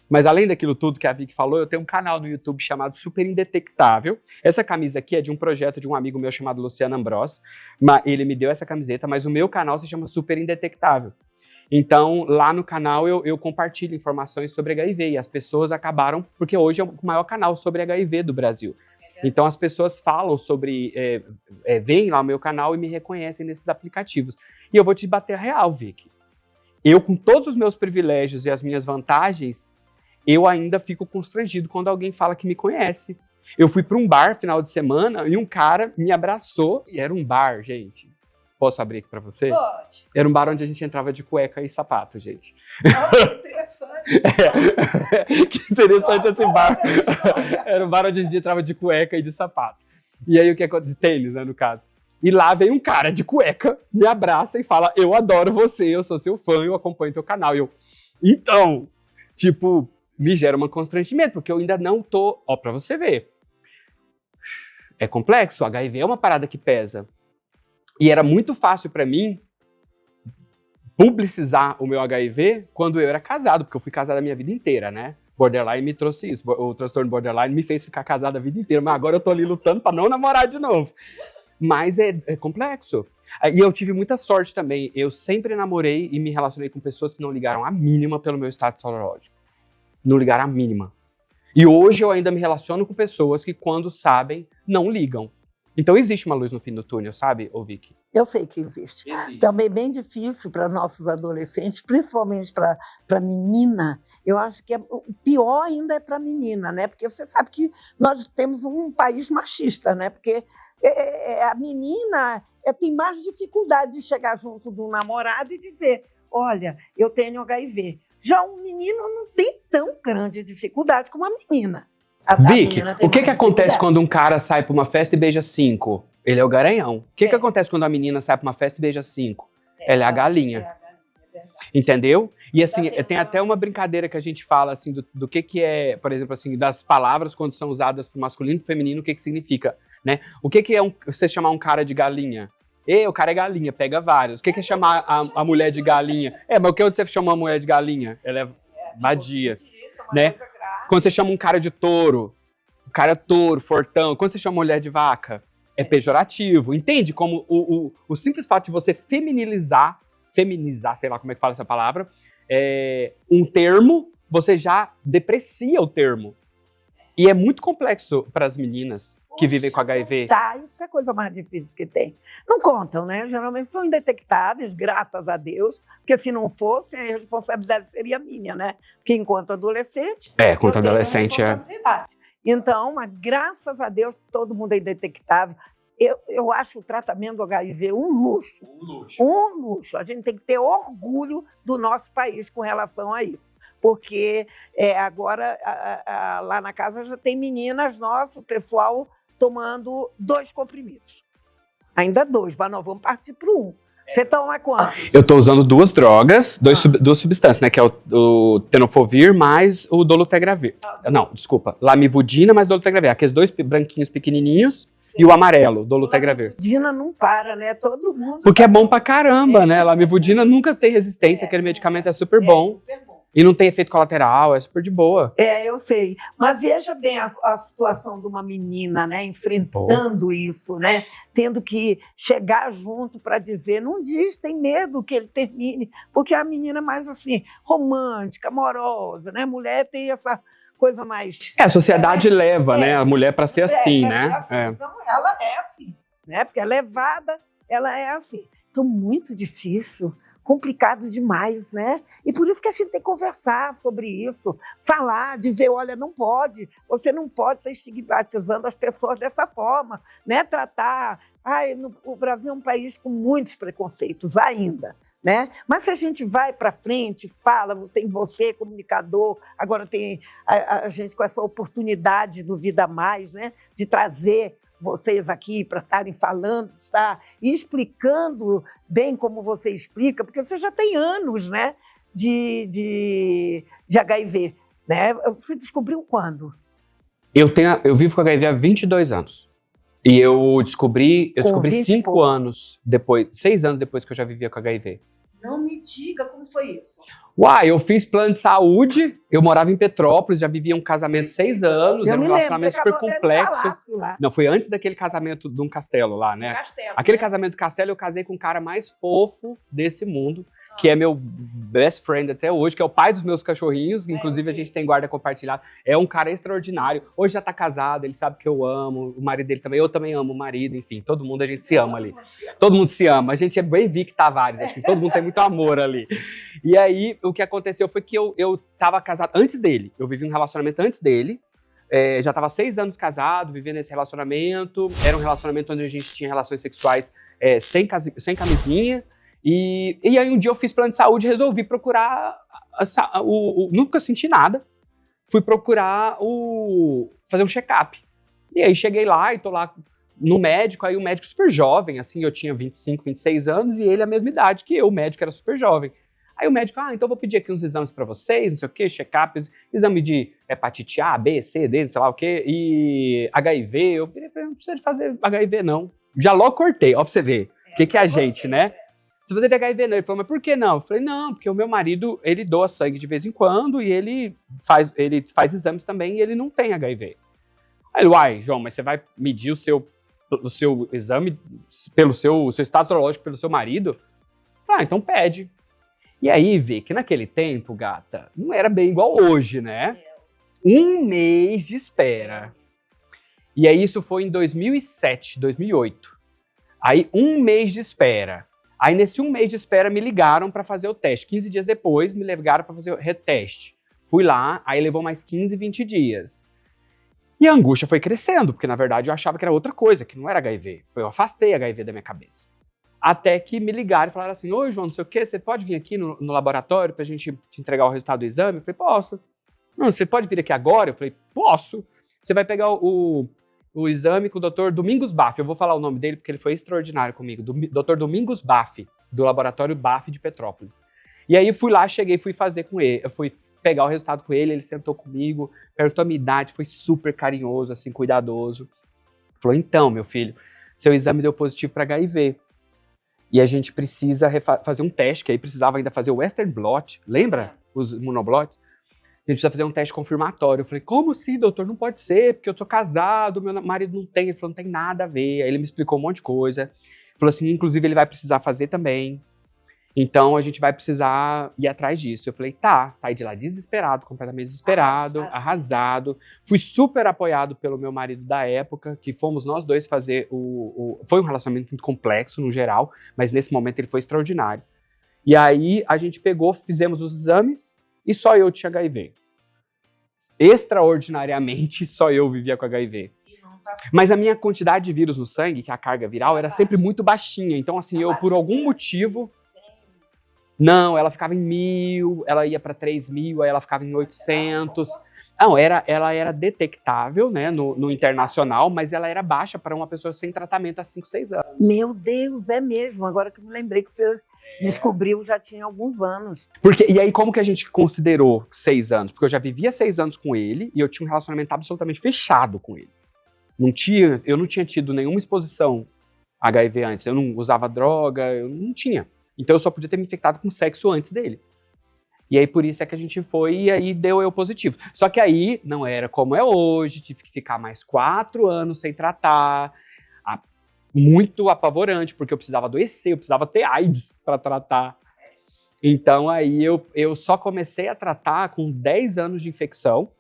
Mas além daquilo tudo que a Vicky falou, eu tenho um canal no YouTube chamado Super Indetectável. Essa camisa aqui é de um projeto de um amigo meu chamado Luciano Ambrós. Ele me deu essa camiseta, mas o meu canal se chama Super Indetectável. Então, lá no canal eu compartilho informações sobre HIV e as pessoas acabaram, porque hoje é o maior canal sobre HIV do Brasil. Então, as pessoas falam sobre, veem lá o meu canal e me reconhecem nesses aplicativos. E eu vou te bater a real, Vicky. Eu, com todos os meus privilégios e as minhas vantagens, eu ainda fico constrangido quando alguém fala que me conhece. Eu fui para um bar final de semana e um cara me abraçou, e era um bar, gente. Posso abrir aqui para você? Pode. Era um bar onde a gente entrava de cueca e sapato, gente. Que interessante esse bar. Era um bar onde a gente entrava de cueca e de sapato. E aí o que acontece? De tênis, né, no caso. E lá vem um cara de cueca, me abraça e fala: eu adoro você, eu sou seu fã, eu acompanho teu canal. E eu, então, tipo, me gera um constrangimento, porque eu ainda não tô... Ó, pra você ver. É complexo, o HIV é uma parada que pesa. E era muito fácil pra mim publicizar o meu HIV quando eu era casado, porque eu fui casado a minha vida inteira, né? Borderline me trouxe isso. O transtorno borderline me fez ficar casado a vida inteira, mas agora eu tô ali lutando pra não namorar de novo. Mas é complexo. E eu tive muita sorte também. Eu sempre namorei e me relacionei com pessoas que não ligaram a mínima pelo meu status sorológico. Não ligaram a mínima. E hoje eu ainda me relaciono com pessoas que, quando sabem, não ligam. Então existe uma luz no fim do túnel, sabe, ô Vicky? Eu sei que existe. Também bem difícil para nossos adolescentes, principalmente para menina. Eu acho que o pior ainda é para menina, né? Porque você sabe que nós temos um país machista, né? Porque a menina tem mais dificuldade de chegar junto do namorado e dizer: olha, eu tenho HIV. Já um menino não tem tão grande dificuldade como a menina. Vicky, o que acontece quando um cara sai pra uma festa e beija 5? Ele é o garanhão. O que acontece quando a menina sai pra uma festa e beija 5? Ela é a galinha. Entendeu? E assim, tem até uma brincadeira que a gente fala, assim, do que é, por exemplo, assim, das palavras quando são usadas pro masculino e pro feminino, o que significa, né? O que é você chamar um cara de galinha? O cara é galinha, pega vários. O que é chamar a mulher de galinha? Mas o que você chama uma mulher de galinha? Ela é vadia, né? Quando você chama um cara de touro, o cara é touro, fortão. Quando você chama uma mulher de vaca, é pejorativo. Entende como o simples fato de você feminizar, sei lá como é que fala essa palavra, um termo, você já deprecia o termo. E é muito complexo para as meninas que vivem com HIV. Tá, isso é a coisa mais difícil que tem. Não contam, né? Geralmente são indetectáveis, graças a Deus, porque se não fosse, a responsabilidade seria minha, né? Porque enquanto adolescente... Enquanto adolescente Então, mas graças a Deus, todo mundo é indetectável. Eu acho o tratamento do HIV um luxo. Um luxo. A gente tem que ter orgulho do nosso país com relação a isso. Porque agora, lá na casa, já tem meninas nossas, pessoal, tomando 2 comprimidos. Ainda 2, mas nós vamos partir para o 1. Você toma quantos? Eu tô usando 2 drogas, 2 substâncias, né? Que é o tenofovir mais o dolutegravir. Não, desculpa. Lamivudina mais dolutegravir. Aqueles 2 branquinhos pequenininhos. Sim. E o amarelo, dolutegravir. Lamivudina não para, né? Todo mundo... Porque é bom pra caramba, né? Lamivudina nunca tem resistência, aquele medicamento é super bom. Super bom. E não tem efeito colateral, é super de boa. Eu sei. Mas veja bem a situação de uma menina, né? Enfrentando isso, né? Tendo que chegar junto para dizer, não diz, tem medo que ele termine. Porque a menina é mais assim, romântica, amorosa, né? Mulher tem essa coisa mais... A sociedade leva, né? A mulher para ser assim, né? Ser assim. Então, ela é assim, né? Porque é levada, ela é assim. Então, muito difícil, complicado demais, né? E por isso que a gente tem que conversar sobre isso, falar, dizer, olha, não pode, você não pode estar estigmatizando as pessoas dessa forma, né? Tratar... o Brasil é um país com muitos preconceitos ainda, né? Mas se a gente vai para frente, fala, tem você, comunicador, agora tem a gente com essa oportunidade do Vida Mais, né? De trazer vocês aqui para estarem falando, tá? E explicando bem como você explica, porque você já tem anos, né? De HIV, né? Você descobriu quando? Eu vivo com HIV há 22 anos. E eu descobri 5 anos depois, 6 anos depois que eu já vivia com HIV. Não me diga como foi isso. Eu fiz plano de saúde, eu morava em Petrópolis, já vivia um casamento 6 anos, era um relacionamento super complexo. Não, foi antes daquele casamento de um castelo lá, né? Aquele casamento do castelo, eu casei com o cara mais fofo desse mundo. que é meu best friend até hoje, que é o pai dos meus cachorrinhos, inclusive a gente tem guarda compartilhada. É um cara extraordinário. Hoje já tá casado, ele sabe que eu amo, o marido dele também, eu também amo o marido, enfim, todo mundo a gente se ama ali. Todo mundo se ama. A gente é bem Vic Tavares, assim, todo mundo tem muito amor ali. E aí, o que aconteceu foi que eu tava casado antes dele. Eu vivi um relacionamento antes dele. Já tava 6 anos casado, vivendo esse relacionamento. Era um relacionamento onde a gente tinha relações sexuais sem camisinha. E aí um dia eu fiz plano de saúde e resolvi procurar, nunca senti nada, fui procurar fazer um check-up. E aí cheguei lá e tô lá no médico, aí o médico super jovem, assim, eu tinha 25, 26 anos e ele a mesma idade que eu, o médico era super jovem. Aí o médico, então vou pedir aqui uns exames pra vocês, não sei o quê, check-up, exame de hepatite A, B, C, D, não sei lá o quê, e HIV, eu falei, não precisa de fazer HIV não. Já logo cortei, ó pra você ver, o que é a gente, né? Se você tem HIV não, ele falou, mas por que não? Eu falei, não, porque o meu marido, ele doa sangue de vez em quando e ele faz exames também e ele não tem HIV. Aí ele, uai, João, mas você vai medir o seu exame pelo seu estado sorológico pelo seu marido? Então pede. E aí, vê que naquele tempo, gata, não era bem igual hoje, né? 1 mês de espera. E aí isso foi em 2007, 2008. Aí 1 mês de espera. Aí, nesse 1 mês de espera, me ligaram para fazer o teste. 15 dias depois, me ligaram para fazer o reteste. Fui lá, aí levou mais 15, 20 dias. E a angústia foi crescendo, porque, na verdade, eu achava que era outra coisa, que não era HIV. Eu afastei HIV da minha cabeça. Até que me ligaram e falaram assim, oi, João, não sei o quê, você pode vir aqui no laboratório pra gente te entregar o resultado do exame? Eu falei, posso. Não, você pode vir aqui agora? Eu falei, posso. Você vai pegar o exame com o Dr. Domingos Baff. Eu vou falar o nome dele porque ele foi extraordinário comigo. Dr. Domingos Baff, do laboratório Baff de Petrópolis. E aí fui lá, fui fazer com ele. Eu fui pegar o resultado com ele, ele sentou comigo, perguntou a minha idade, foi super carinhoso, assim, cuidadoso. Falou, então, meu filho, seu exame deu positivo para HIV. E a gente precisa fazer um teste, que aí precisava ainda fazer o Western blot, lembra? Os monoblots. A gente precisa fazer um teste confirmatório. Eu falei, como assim, doutor? Não pode ser, porque eu tô casado, meu marido não tem. Ele falou, não tem nada a ver. Aí ele me explicou um monte de coisa. Falou assim, inclusive ele vai precisar fazer também. Então a gente vai precisar ir atrás disso. Eu falei, tá. Saí de lá desesperado, completamente desesperado, arrasado. Fui super apoiado pelo meu marido da época, que fomos nós dois fazer Foi um relacionamento muito complexo, no geral, mas nesse momento ele foi extraordinário. E aí a gente fizemos os exames, e só eu tinha HIV. Extraordinariamente, só eu vivia com HIV. Mas a minha quantidade de vírus no sangue, que é a carga viral, era sempre muito baixinha. Então, assim, eu, por algum motivo... Não, ela ficava em 1.000, ela ia para 3.000, aí ela ficava em 800. Não, ela era detectável, né, no internacional, mas ela era baixa para uma pessoa sem tratamento há 5, 6 anos. Meu Deus, é mesmo. Agora que eu me lembrei que você descobriu já tinha alguns anos. E aí, como que a gente considerou 6 anos? Porque eu já vivia 6 anos com ele e eu tinha um relacionamento absolutamente fechado com ele. Eu não tinha tido nenhuma exposição HIV antes. Eu não usava droga, eu não tinha. Então eu só podia ter me infectado com sexo antes dele. E aí por isso é que a gente foi e aí deu eu positivo. Só que aí não era como é hoje, tive que ficar mais 4 anos sem tratar. Muito apavorante, porque eu precisava adoecer, eu precisava ter AIDS para tratar. Então aí eu só comecei a tratar com 10 anos de infecção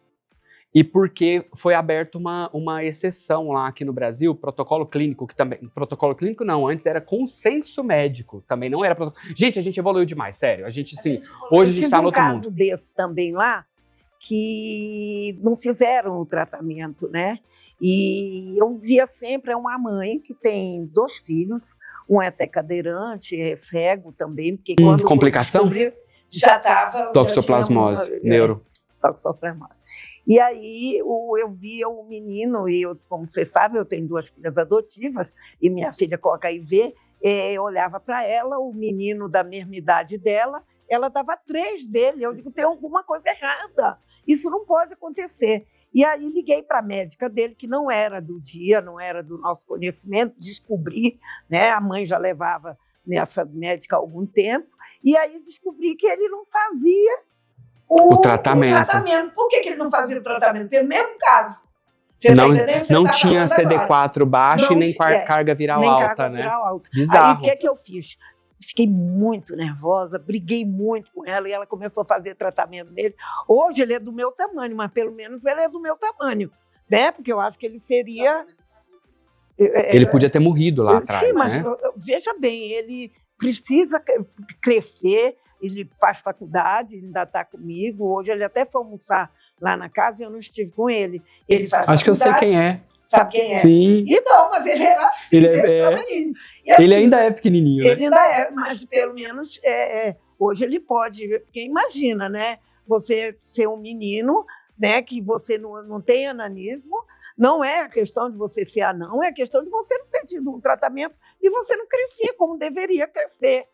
e porque foi aberta uma exceção lá aqui no Brasil, protocolo clínico, que também... Protocolo clínico não, antes era consenso médico, também não era protocolo. Gente, a gente evoluiu demais, sério. Hoje a gente tá no outro mundo. Eu tive um caso desse também lá, que não fizeram o tratamento, né? E eu via sempre uma mãe que tem 2 filhos, um é até cadeirante, é cego também, porque quando complicação? Já estava... Toxoplasmose, neuro. Toxoplasmose. E aí eu via o menino, e eu, como você sabe, eu tenho 2 filhas adotivas, e minha filha com HIV, eu olhava para ela, o menino da mesma idade dela, ela dava 3 dele. Eu digo, tem alguma coisa errada. Isso não pode acontecer. E aí liguei para a médica dele, que não era do dia, não era do nosso conhecimento, descobri, né? A mãe já levava nessa médica há algum tempo, e aí descobri que ele não fazia o tratamento. Por que ele não fazia o tratamento? Pelo mesmo caso. Você não tinha CD4 baixo e nem carga viral alta, né? Viral alta. Bizarro. Aí o que eu fiz? fiquei muito nervosa, briguei muito com ela e ela começou a fazer tratamento dele. Hoje ele é do meu tamanho, mas pelo menos ele é do meu tamanho, né? Porque eu acho que ele seria... Ele podia ter morrido lá atrás, sim, mas né? Veja bem, ele precisa crescer, ele faz faculdade, ele ainda está comigo. Hoje ele até foi almoçar lá na casa e eu não estive com ele. Ele faz Acho que eu sei quem é. Sabe quem é? Sim. Então, mas ele era assim, Ele assim, ele ainda é pequenininho, né? Ele ainda é, mas pelo menos hoje ele pode, porque imagina, né? Você ser um menino, né? Que você não tem ananismo, não é a questão de você ser anão, é a questão de você não ter tido um tratamento e você não crescer como deveria crescer,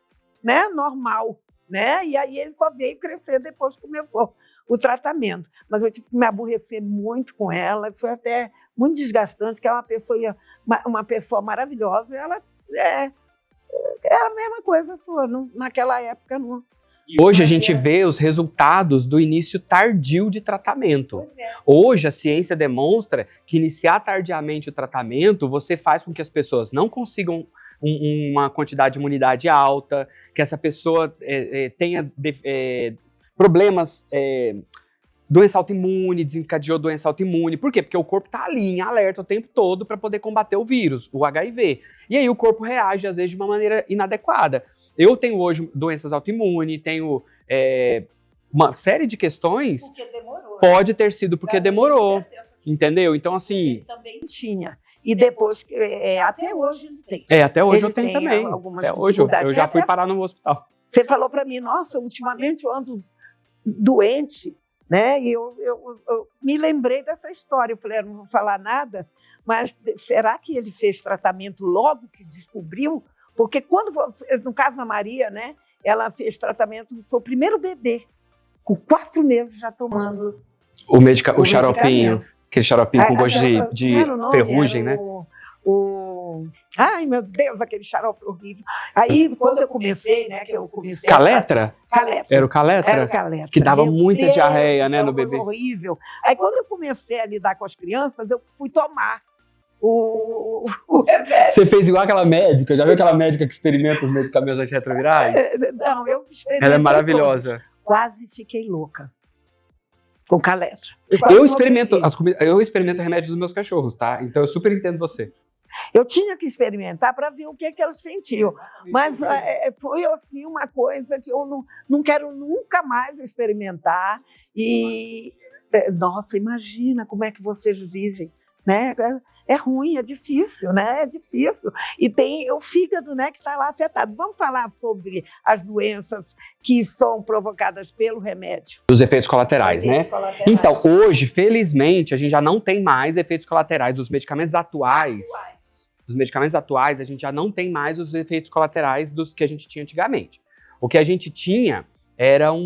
né? Normal, né? E aí ele só veio crescer depois que começou o tratamento. Mas eu tive que me aborrecer muito com ela, foi até muito desgastante, porque é uma pessoa maravilhosa, e ela era a mesma coisa sua, naquela época não. Hoje a gente vê os resultados do início tardio de tratamento. Pois é. Hoje a ciência demonstra que iniciar tardiamente o tratamento, você faz com que as pessoas não consigam uma quantidade de imunidade alta, que essa pessoa tenha problemas, doença autoimune, desencadeou doença autoimune. Por quê? Porque o corpo está ali em alerta o tempo todo para poder combater o vírus, o HIV. E aí o corpo reage, às vezes, de uma maneira inadequada. Eu tenho hoje doenças autoimunes, tenho uma série de questões. Porque demorou. Pode ter sido porque demorou, entendeu? Então, assim... Ele também tinha. E depois, até hoje ele tem. Até hoje Ele eu tenho tem também. algumas Até hoje eu já fui até parar no hospital. Você falou para mim, nossa, ultimamente eu ando doente, né? E eu me lembrei dessa história. Eu falei, eu não vou falar nada, mas será que ele fez tratamento logo que descobriu? Porque no caso da Maria, né? Ela fez tratamento, foi o primeiro bebê, com 4 meses já tomando o xaropinho, medicamento. aquele xaropinho com gosto de Como era o nome? ferrugem, Era né? Ai, meu Deus, aquele xarope horrível. Aí, quando eu comecei, né? Caletra? Caletra. Era o Caletra? Era o Caletra. Que dava Meu muita Deus, diarreia, né, era no uma coisa bebê. horrível. Aí, quando eu comecei a lidar com as crianças, eu fui tomar o remédio. Você fez igual aquela médica? Já viu aquela médica que experimenta os medicamentos antirretrovirais? Não, eu experimentei. Ela é maravilhosa. Todos. Quase fiquei louca com Caletra. Eu experimento remédios dos meus cachorros, tá? Então eu super entendo você. Eu tinha que experimentar para ver o que elas sentiam. Mas foi assim uma coisa que eu não quero nunca mais experimentar. E, nossa, imagina como é que vocês vivem, né? É ruim, é difícil, né? É difícil. E tem o fígado, né, que está lá afetado. Vamos falar sobre as doenças que são provocadas pelo remédio. Dos efeitos colaterais, né? Então, hoje, felizmente, a gente já não tem mais efeitos colaterais dos medicamentos atuais. Dos medicamentos atuais, a gente já não tem mais os efeitos colaterais dos que a gente tinha antigamente. O que a gente tinha eram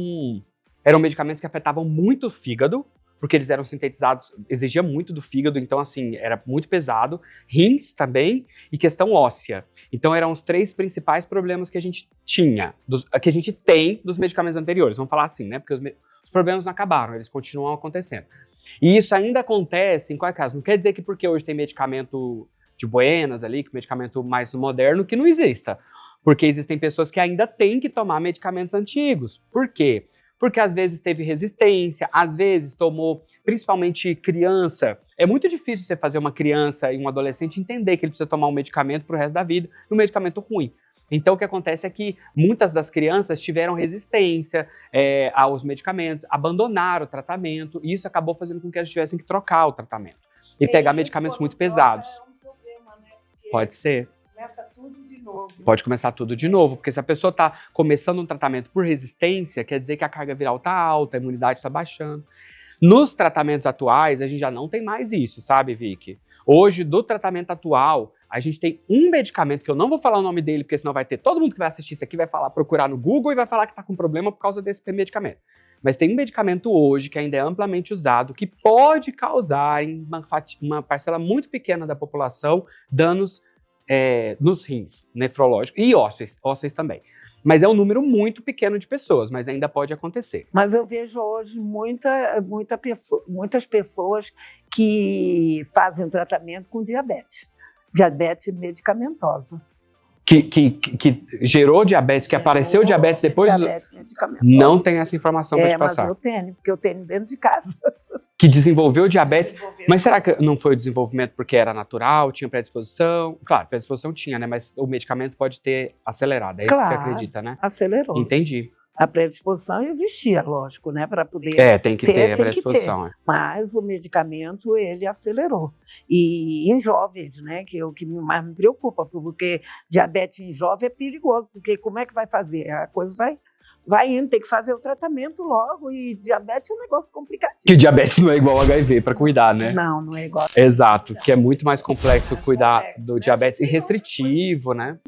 medicamentos que afetavam muito o fígado, porque eles eram sintetizados, exigia muito do fígado, então assim, era muito pesado, rins também, e questão óssea. Então eram os 3 principais problemas que a gente tinha, que a gente tem dos medicamentos anteriores, vamos falar assim, né, porque os problemas não acabaram, eles continuam acontecendo. E isso ainda acontece em qualquer caso, não quer dizer que porque hoje tem medicamento de buenas ali, que medicamento mais moderno, que não exista, porque existem pessoas que ainda têm que tomar medicamentos antigos. Por quê? Porque às vezes teve resistência, às vezes tomou, principalmente criança. É muito difícil você fazer uma criança e um adolescente entender que ele precisa tomar um medicamento pro resto da vida, um medicamento ruim. Então o que acontece é que muitas das crianças tiveram resistência aos medicamentos, abandonaram o tratamento, e isso acabou fazendo com que elas tivessem que trocar o tratamento e pegar medicamentos muito pesados. Pode ser. Começa tudo de novo. Pode começar tudo de novo, porque se a pessoa está começando um tratamento por resistência, quer dizer que a carga viral está alta, a imunidade está baixando. Nos tratamentos atuais, a gente já não tem mais isso, sabe, Vicky? Hoje, do tratamento atual, a gente tem um medicamento, que eu não vou falar o nome dele, porque senão vai ter todo mundo que vai assistir isso aqui, vai procurar no Google e vai falar que está com problema por causa desse medicamento. Mas tem um medicamento hoje que ainda é amplamente usado, que pode causar em uma parcela muito pequena da população danos nos rins, nefrológicos e ósseos também. Mas é um número muito pequeno de pessoas, mas ainda pode acontecer. Mas eu vejo hoje muitas pessoas que fazem o tratamento com diabetes medicamentosa. que gerou diabetes, que apareceu diabetes depois? Diabetes medicamentosa. Não tem essa informação para te passar. Mas eu tenho, porque eu tenho dentro de casa. Que desenvolveu diabetes. Mas será que não foi o desenvolvimento porque era natural, tinha predisposição? Claro, predisposição tinha, né? Mas o medicamento pode ter acelerado. É isso que você acredita, né? Acelerou. Entendi. A predisposição existia, lógico, né? Para poder tem que ter a predisposição. Mas o medicamento, ele acelerou. E em jovens, né? Que é o que mais me preocupa, porque diabetes em jovem é perigoso, porque como é que vai fazer? A coisa vai indo, tem que fazer o tratamento logo, e diabetes é um negócio complicadinho. Que diabetes não é igual ao HIV para cuidar, né? Não é igual. Exato, que é muito mais complexo cuidar do diabetes e restritivo, né?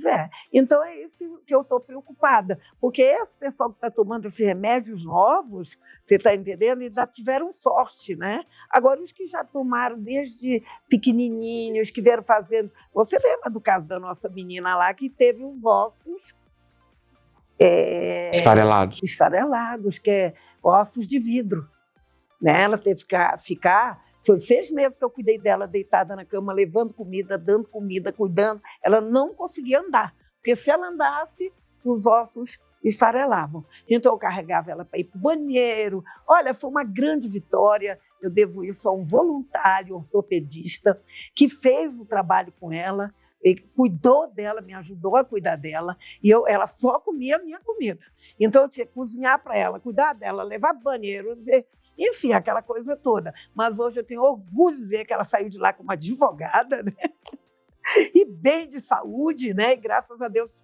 Então é isso que eu estou preocupada, porque esse pessoal que está tomando esses remédios novos, você está entendendo, ainda tiveram sorte, né? Agora, os que já tomaram desde pequenininhos, que vieram fazendo... Você lembra do caso da nossa menina lá, que teve os ossos esfarelados, que é ossos de vidro, né? Ela teve que ficar... Foi 6 meses que eu cuidei dela deitada na cama, levando comida, dando comida, cuidando. Ela não conseguia andar, porque se ela andasse, os ossos esfarelavam. Então eu carregava ela para ir para o banheiro. Olha, foi uma grande vitória. Eu devo isso a um voluntário ortopedista que fez o trabalho com ela. Ele cuidou dela, me ajudou a cuidar dela, e ela só comia a minha comida. Então eu tinha que cozinhar para ela, cuidar dela, levar para o banheiro, enfim, aquela coisa toda. Mas hoje eu tenho orgulho de dizer que ela saiu de lá como advogada, né? E bem de saúde, né? E graças a Deus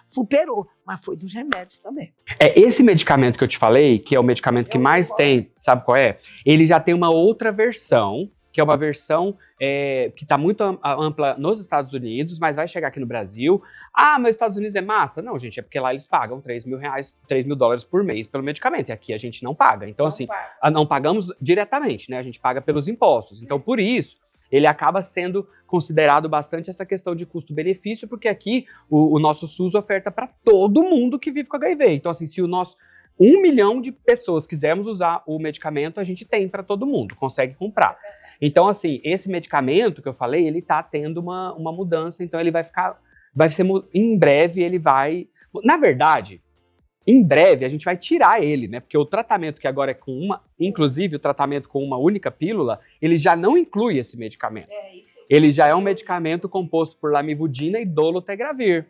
superou, mas foi dos remédios também. Esse medicamento que eu te falei, que é o medicamento que mais tem, sabe qual é? Ele já tem uma outra versão, que é uma versão que está muito ampla nos Estados Unidos, mas vai chegar aqui no Brasil. Ah, mas os Estados Unidos é massa? Não, gente, é porque lá eles pagam $3 mil por mês pelo medicamento, e aqui a gente não paga. Então, não pagamos diretamente, né? A gente paga pelos impostos. Então, por isso, ele acaba sendo considerado bastante essa questão de custo-benefício, porque aqui o nosso SUS oferta para todo mundo que vive com HIV. Então, assim, se o nosso 1 milhão de pessoas quisermos usar o medicamento, a gente tem para todo mundo, consegue comprar. Então, assim, esse medicamento que eu falei, ele tá tendo uma mudança, então ele em breve ele vai... Na verdade, em breve a gente vai tirar ele, né? Porque o tratamento que agora é inclusive o tratamento com uma única pílula, ele já não inclui esse medicamento. Ele já é um medicamento composto por lamivudina e dolutegravir.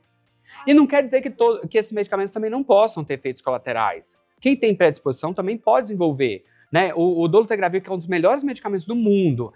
E não quer dizer que esses medicamentos também não possam ter efeitos colaterais. Quem tem predisposição também pode desenvolver. Né? O dolutegravir, que é um dos melhores medicamentos do mundo,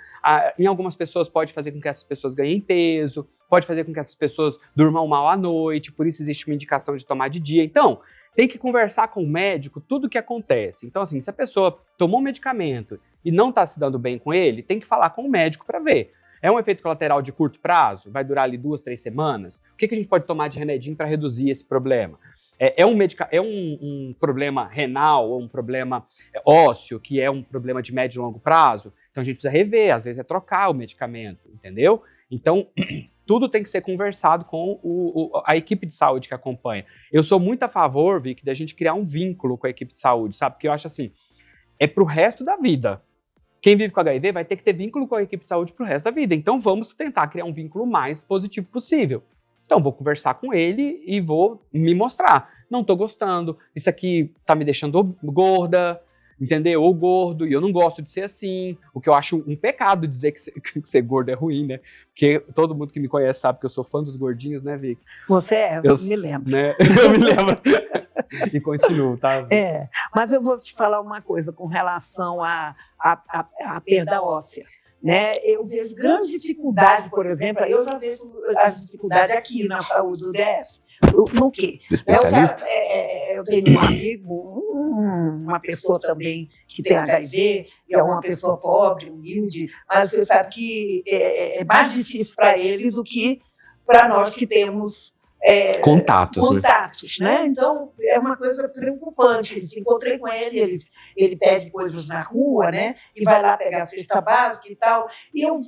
em algumas pessoas pode fazer com que essas pessoas ganhem peso, pode fazer com que essas pessoas durmam mal à noite, por isso existe uma indicação de tomar de dia. Então, tem que conversar com o médico tudo o que acontece. Então, assim, se a pessoa tomou um medicamento e não está se dando bem com ele, tem que falar com o médico para ver. É um efeito colateral de curto prazo? Vai durar ali 2, 3 semanas? O que a gente pode tomar de remedinho para reduzir esse problema? É um problema renal ou um problema ósseo, que é um problema de médio e longo prazo? Então a gente precisa rever, às vezes é trocar o medicamento, entendeu? Então tudo tem que ser conversado com a equipe de saúde que acompanha. Eu sou muito a favor, Vicky, da gente criar um vínculo com a equipe de saúde, sabe? Porque eu acho assim, é pro resto da vida. Quem vive com HIV vai ter que ter vínculo com a equipe de saúde pro resto da vida. Então vamos tentar criar um vínculo mais positivo possível. Então, vou conversar com ele e vou me mostrar. Não tô gostando, isso aqui tá me deixando gorda, entendeu? Ou gordo, e eu não gosto de ser assim. O que eu acho um pecado dizer que ser gordo é ruim, né? Porque todo mundo que me conhece sabe que eu sou fã dos gordinhos, né, Vicky? Você é, eu me lembro. Né? Eu me lembro. E continuo, tá? Mas eu vou te falar uma coisa com relação à perda óssea. Né? Eu vejo grande dificuldade, por exemplo, eu já vejo as dificuldades aqui na saúde do DF. No quê? Especialista? Eu tenho um amigo, uma pessoa também que tem HIV, é uma pessoa pobre, humilde, mas você sabe que é mais difícil para ele do que para nós que temos contatos, né? Então, é uma coisa preocupante. Encontrei com ele pede coisas na rua, né? E vai lá pegar a cesta básica e tal. E eu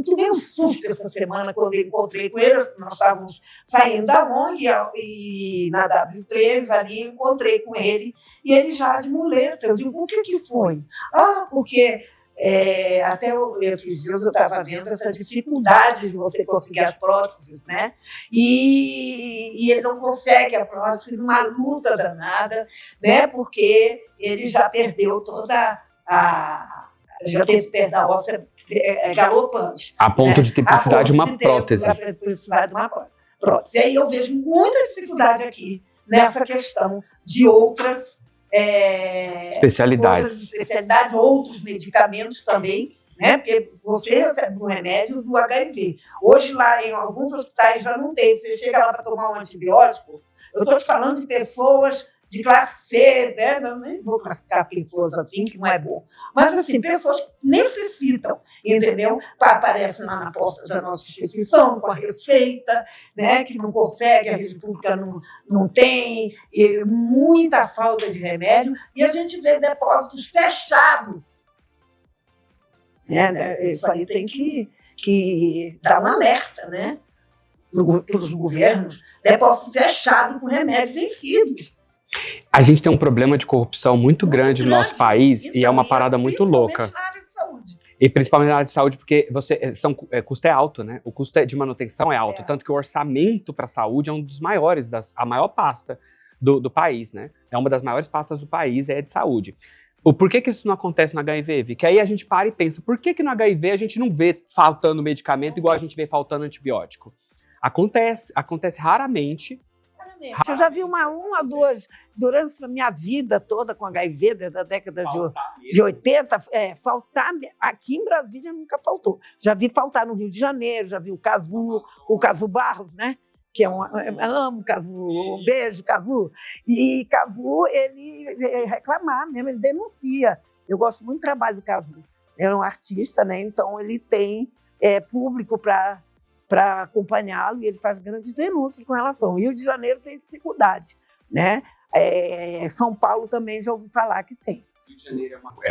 tomei um susto essa semana quando eu encontrei com ele. Nós estávamos saindo da ONG e na W3 ali, encontrei com ele. E ele já de muleta. Eu digo, o que foi? Ah, porque Esses dias eu estava vendo essa dificuldade de você conseguir as próteses, né? E ele não consegue a prótese numa luta danada, né? Porque ele já perdeu já teve perda óssea galopante. A ponto de ter precisado de uma prótese. Precisar de uma prótese. E aí eu vejo muita dificuldade aqui nessa questão de outras especialidades, outros medicamentos também, né? Porque você recebe um remédio do HIV. Hoje, lá em alguns hospitais já não tem. Você chega lá para tomar um antibiótico, eu estou te falando de pessoas de classe C, né? Eu nem vou classificar pessoas assim, que não é bom. Mas, assim, pessoas que necessitam, entendeu? Aparecem lá na porta da nossa instituição, com a receita, né? Que não consegue, a rede pública não tem, e muita falta de remédio, e a gente vê depósitos fechados. Isso aí tem que dar um alerta, né? Para os governos, depósito fechado com remédios vencidos. A gente tem um problema de corrupção muito grande no nosso país, então, e é uma parada muito louca. Na área de saúde. E principalmente na área de saúde, porque custo é alto, né? O custo de manutenção é alto, tanto que o orçamento para a saúde é um dos maiores, a maior pasta do país, né? É uma das maiores pastas do país, é de saúde. Por que isso não acontece no HIV, Vi? Que aí a gente para e pensa, por que no HIV a gente não vê faltando medicamento igual a gente vê faltando antibiótico? Acontece raramente. Eu já vi uma ou duas, durante a minha vida toda com HIV, desde a década de 80, faltar, aqui em Brasília nunca faltou. Já vi faltar no Rio de Janeiro, já vi o Cazu Barros, né? Que eu amo o Cazu, um beijo, Cazu. E Cazu, ele reclamar mesmo, ele denuncia. Eu gosto muito do trabalho do Cazu. Ele é um artista, né? Então ele tem público para acompanhá-lo, e ele faz grandes denúncias com relação. O Rio de Janeiro tem dificuldade, né? São Paulo também já ouvi falar que tem.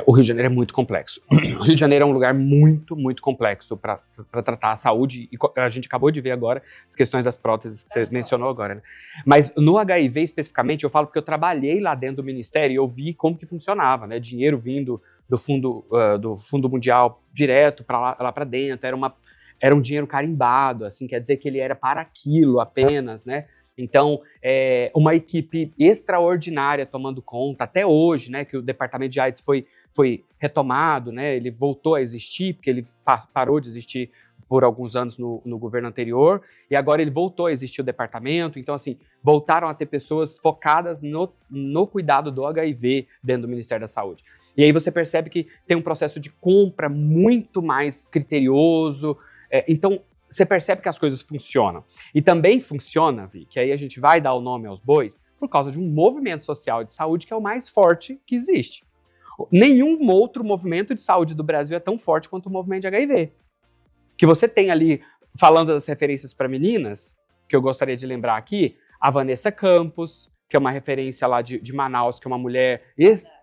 O Rio de Janeiro é muito complexo. O Rio de Janeiro é um lugar muito, muito complexo para tratar a saúde, e a gente acabou de ver agora as questões das próteses que você mencionou agora, né? Mas no HIV especificamente, eu falo porque eu trabalhei lá dentro do Ministério e eu vi como que funcionava, né? Dinheiro vindo do Fundo Mundial direto lá para dentro, era um dinheiro carimbado, assim, quer dizer que ele era para aquilo apenas, né? Então, uma equipe extraordinária tomando conta, até hoje, né, que o Departamento de AIDS foi retomado, né, ele voltou a existir, porque ele parou de existir por alguns anos no governo anterior, e agora ele voltou a existir o departamento. Então, assim, voltaram a ter pessoas focadas no cuidado do HIV dentro do Ministério da Saúde. E aí você percebe que tem um processo de compra muito mais criterioso. Então, você percebe que as coisas funcionam. E também funciona, Vi, que aí a gente vai dar o nome aos bois, por causa de um movimento social de saúde que é o mais forte que existe. Nenhum outro movimento de saúde do Brasil é tão forte quanto o movimento de HIV. Que você tem ali, falando das referências para meninas, que eu gostaria de lembrar aqui, a Vanessa Campos, que é uma referência lá de Manaus, que é uma mulher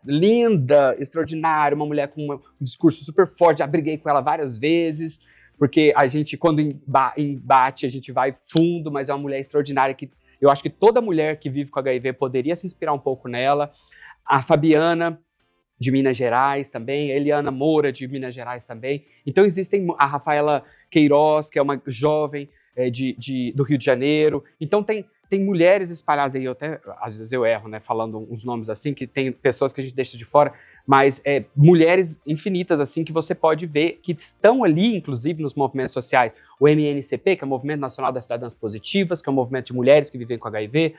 linda, extraordinária, uma mulher com um discurso super forte, já briguei com ela várias vezes, porque a gente, quando embate, a gente vai fundo, mas é uma mulher extraordinária que eu acho que toda mulher que vive com HIV poderia se inspirar um pouco nela. A Fabiana, de Minas Gerais também, a Eliana Moura, de Minas Gerais também. Então existem a Rafaela Queiroz, que é uma jovem do Rio de Janeiro. Então tem mulheres espalhadas aí, às vezes eu erro, né, falando uns nomes assim, que tem pessoas que a gente deixa de fora, mas mulheres infinitas, assim, que você pode ver, que estão ali, inclusive, nos movimentos sociais. O MNCP, que é o Movimento Nacional das Cidadãs Positivas, que é um movimento de mulheres que vivem com HIV,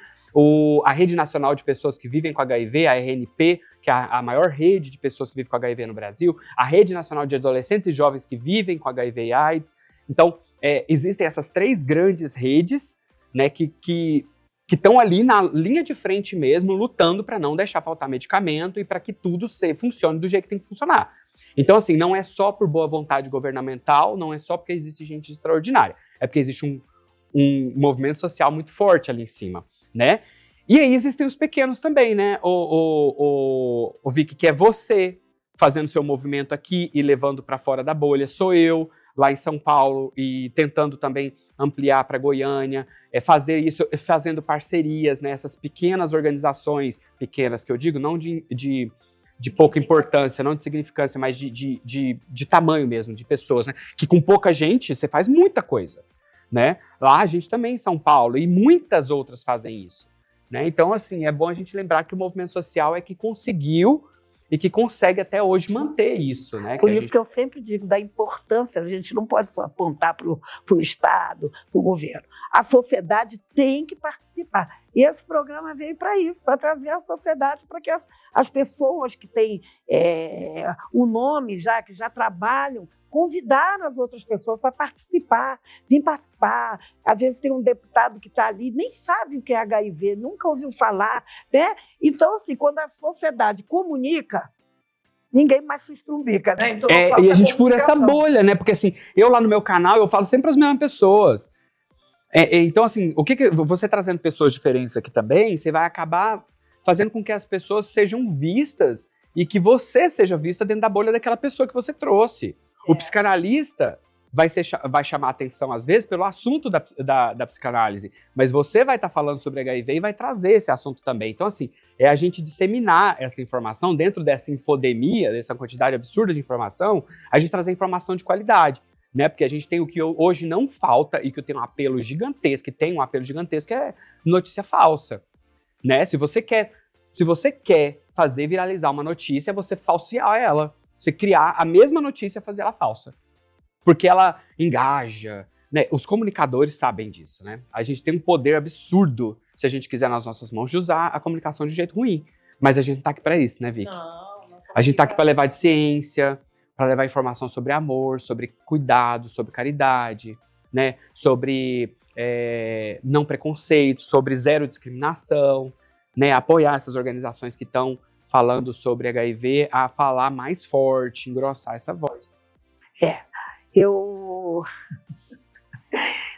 a Rede Nacional de Pessoas que Vivem com HIV, a RNP, que é a maior rede de pessoas que vivem com HIV no Brasil, a Rede Nacional de Adolescentes e Jovens que Vivem com HIV e AIDS. Então, existem essas 3 grandes redes, né, que estão ali na linha de frente mesmo, lutando para não deixar faltar medicamento e para que tudo funcione do jeito que tem que funcionar. Então, assim, não é só por boa vontade governamental, não é só porque existe gente extraordinária, é porque existe um movimento social muito forte ali em cima, né? E aí existem os pequenos também, né, o Vicky, que é você fazendo seu movimento aqui e levando para fora da bolha, sou eu, lá em São Paulo, e tentando também ampliar para Goiânia, fazer isso, fazendo parcerias, né, essas pequenas organizações, pequenas que eu digo, não de de pouca importância, não de significância, mas de tamanho mesmo, de pessoas, né? Que com pouca gente você faz muita coisa, né? Lá a gente também em São Paulo e muitas outras fazem isso, né? Então, assim, é bom a gente lembrar que o movimento social é que conseguiu e que consegue até hoje manter isso, né? Por isso que eu sempre digo da importância, a gente não pode só apontar para o Estado, para o governo. A sociedade tem que participar. E esse programa veio para isso, para trazer a sociedade, para que as pessoas que têm o nome já, que já trabalham, convidar as outras pessoas para participar, vir participar. Às vezes tem um deputado que está ali, nem sabe o que é HIV, nunca ouviu falar, né? Então, assim, quando a sociedade comunica, ninguém mais se estrumbica, né? Então, e a gente fura essa bolha, né? Porque, assim, eu lá no meu canal, eu falo sempre as mesmas pessoas. Então, assim, você trazendo pessoas diferentes aqui também, você vai acabar fazendo com que as pessoas sejam vistas e que você seja vista dentro da bolha daquela pessoa que você trouxe. O psicanalista vai chamar atenção, às vezes, pelo assunto da psicanálise, mas você vai estar falando sobre HIV e vai trazer esse assunto também. Então, assim, é a gente disseminar essa informação dentro dessa infodemia, dessa quantidade absurda de informação, a gente trazer informação de qualidade, né? Porque a gente tem o que hoje não falta e que tem um apelo gigantesco, é notícia falsa, né? Se você quer fazer viralizar uma notícia, você falsear ela. Você criar a mesma notícia e fazer ela falsa. Porque ela engaja, né? Os comunicadores sabem disso, né? A gente tem um poder absurdo, se a gente quiser nas nossas mãos, de usar a comunicação de um jeito ruim. Mas a gente não tá aqui para isso, né, Vicky? Não a gente tá aqui para levar de ciência, para levar informação sobre amor, sobre cuidado, sobre caridade, né? Sobre não preconceito, sobre zero discriminação, né? Apoiar essas organizações que estão falando sobre HIV, a falar mais forte, engrossar essa voz. Eu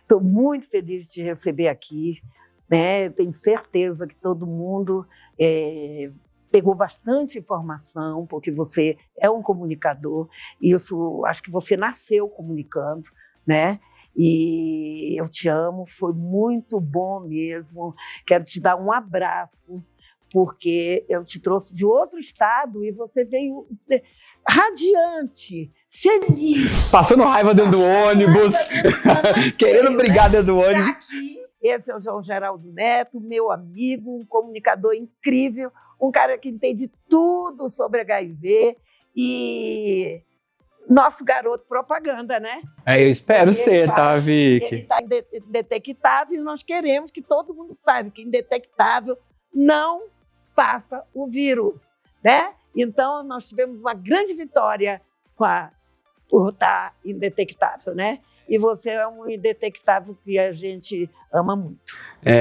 estou muito feliz de te receber aqui, né? Tenho certeza que todo mundo pegou bastante informação, porque você é um comunicador, e isso acho que você nasceu comunicando, né? E eu te amo, foi muito bom mesmo. Quero te dar um abraço, porque eu te trouxe de outro estado e você veio radiante, feliz. Passando raiva dentro do ônibus, querendo brigar dentro do ônibus. Aqui. Esse é o João Geraldo Neto, meu amigo, um comunicador incrível, um cara que entende tudo sobre HIV e nosso garoto propaganda, né? Eu espero ser, tá, Vicky? Ele está indetectável e nós queremos que todo mundo saiba que indetectável não passa o vírus, né? Então, nós tivemos uma grande vitória por estar indetectável, né? E você é um indetectável que a gente ama muito.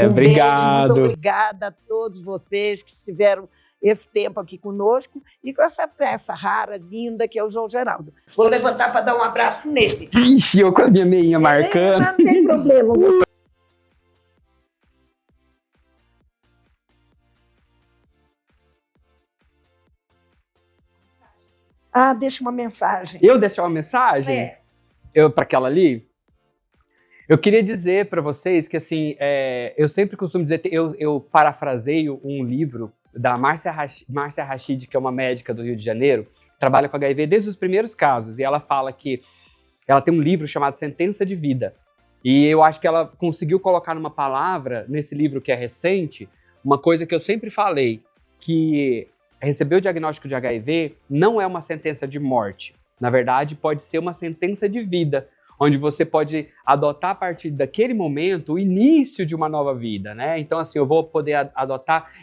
Obrigado. Beijo, muito obrigada a todos vocês que estiveram esse tempo aqui conosco e com essa peça rara, linda, que é o João Geraldo. Vou levantar para dar um abraço nele. Ixi, eu com a minha meinha marcando. Não tem problema. Deixa uma mensagem. Eu deixar uma mensagem? Para aquela ali? Eu queria dizer para vocês que, assim, eu sempre costumo dizer, eu parafraseio um livro da Márcia Rachid, que é uma médica do Rio de Janeiro, trabalha com HIV desde os primeiros casos, e ela fala que ela tem um livro chamado Sentença de Vida. E eu acho que ela conseguiu colocar numa palavra, nesse livro que é recente, uma coisa que eu sempre falei, que receber o diagnóstico de HIV não é uma sentença de morte. Na verdade, pode ser uma sentença de vida, onde você pode adotar a partir daquele momento o início de uma nova vida, né? Então, assim, eu vou poder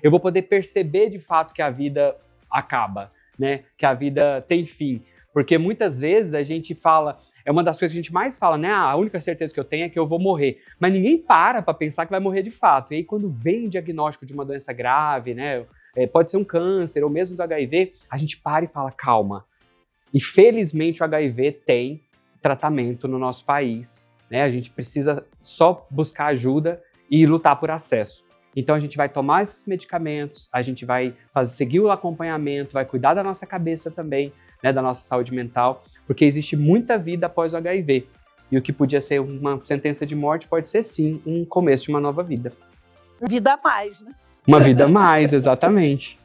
eu vou poder perceber de fato que a vida acaba, né? Que a vida tem fim. Porque muitas vezes a gente fala, é uma das coisas que a gente mais fala, né? A única certeza que eu tenho é que eu vou morrer. Mas ninguém para pensar que vai morrer de fato. E aí, quando vem o diagnóstico de uma doença grave, né? Pode ser um câncer ou mesmo do HIV, a gente para e fala, calma. E felizmente o HIV tem tratamento no nosso país, né? A gente precisa só buscar ajuda e lutar por acesso. Então a gente vai tomar esses medicamentos, a gente vai seguir o acompanhamento, vai cuidar da nossa cabeça também, né, da nossa saúde mental, porque existe muita vida após o HIV. E o que podia ser uma sentença de morte pode ser sim um começo de uma nova vida. Vida a mais, né? Uma vida a mais, exatamente.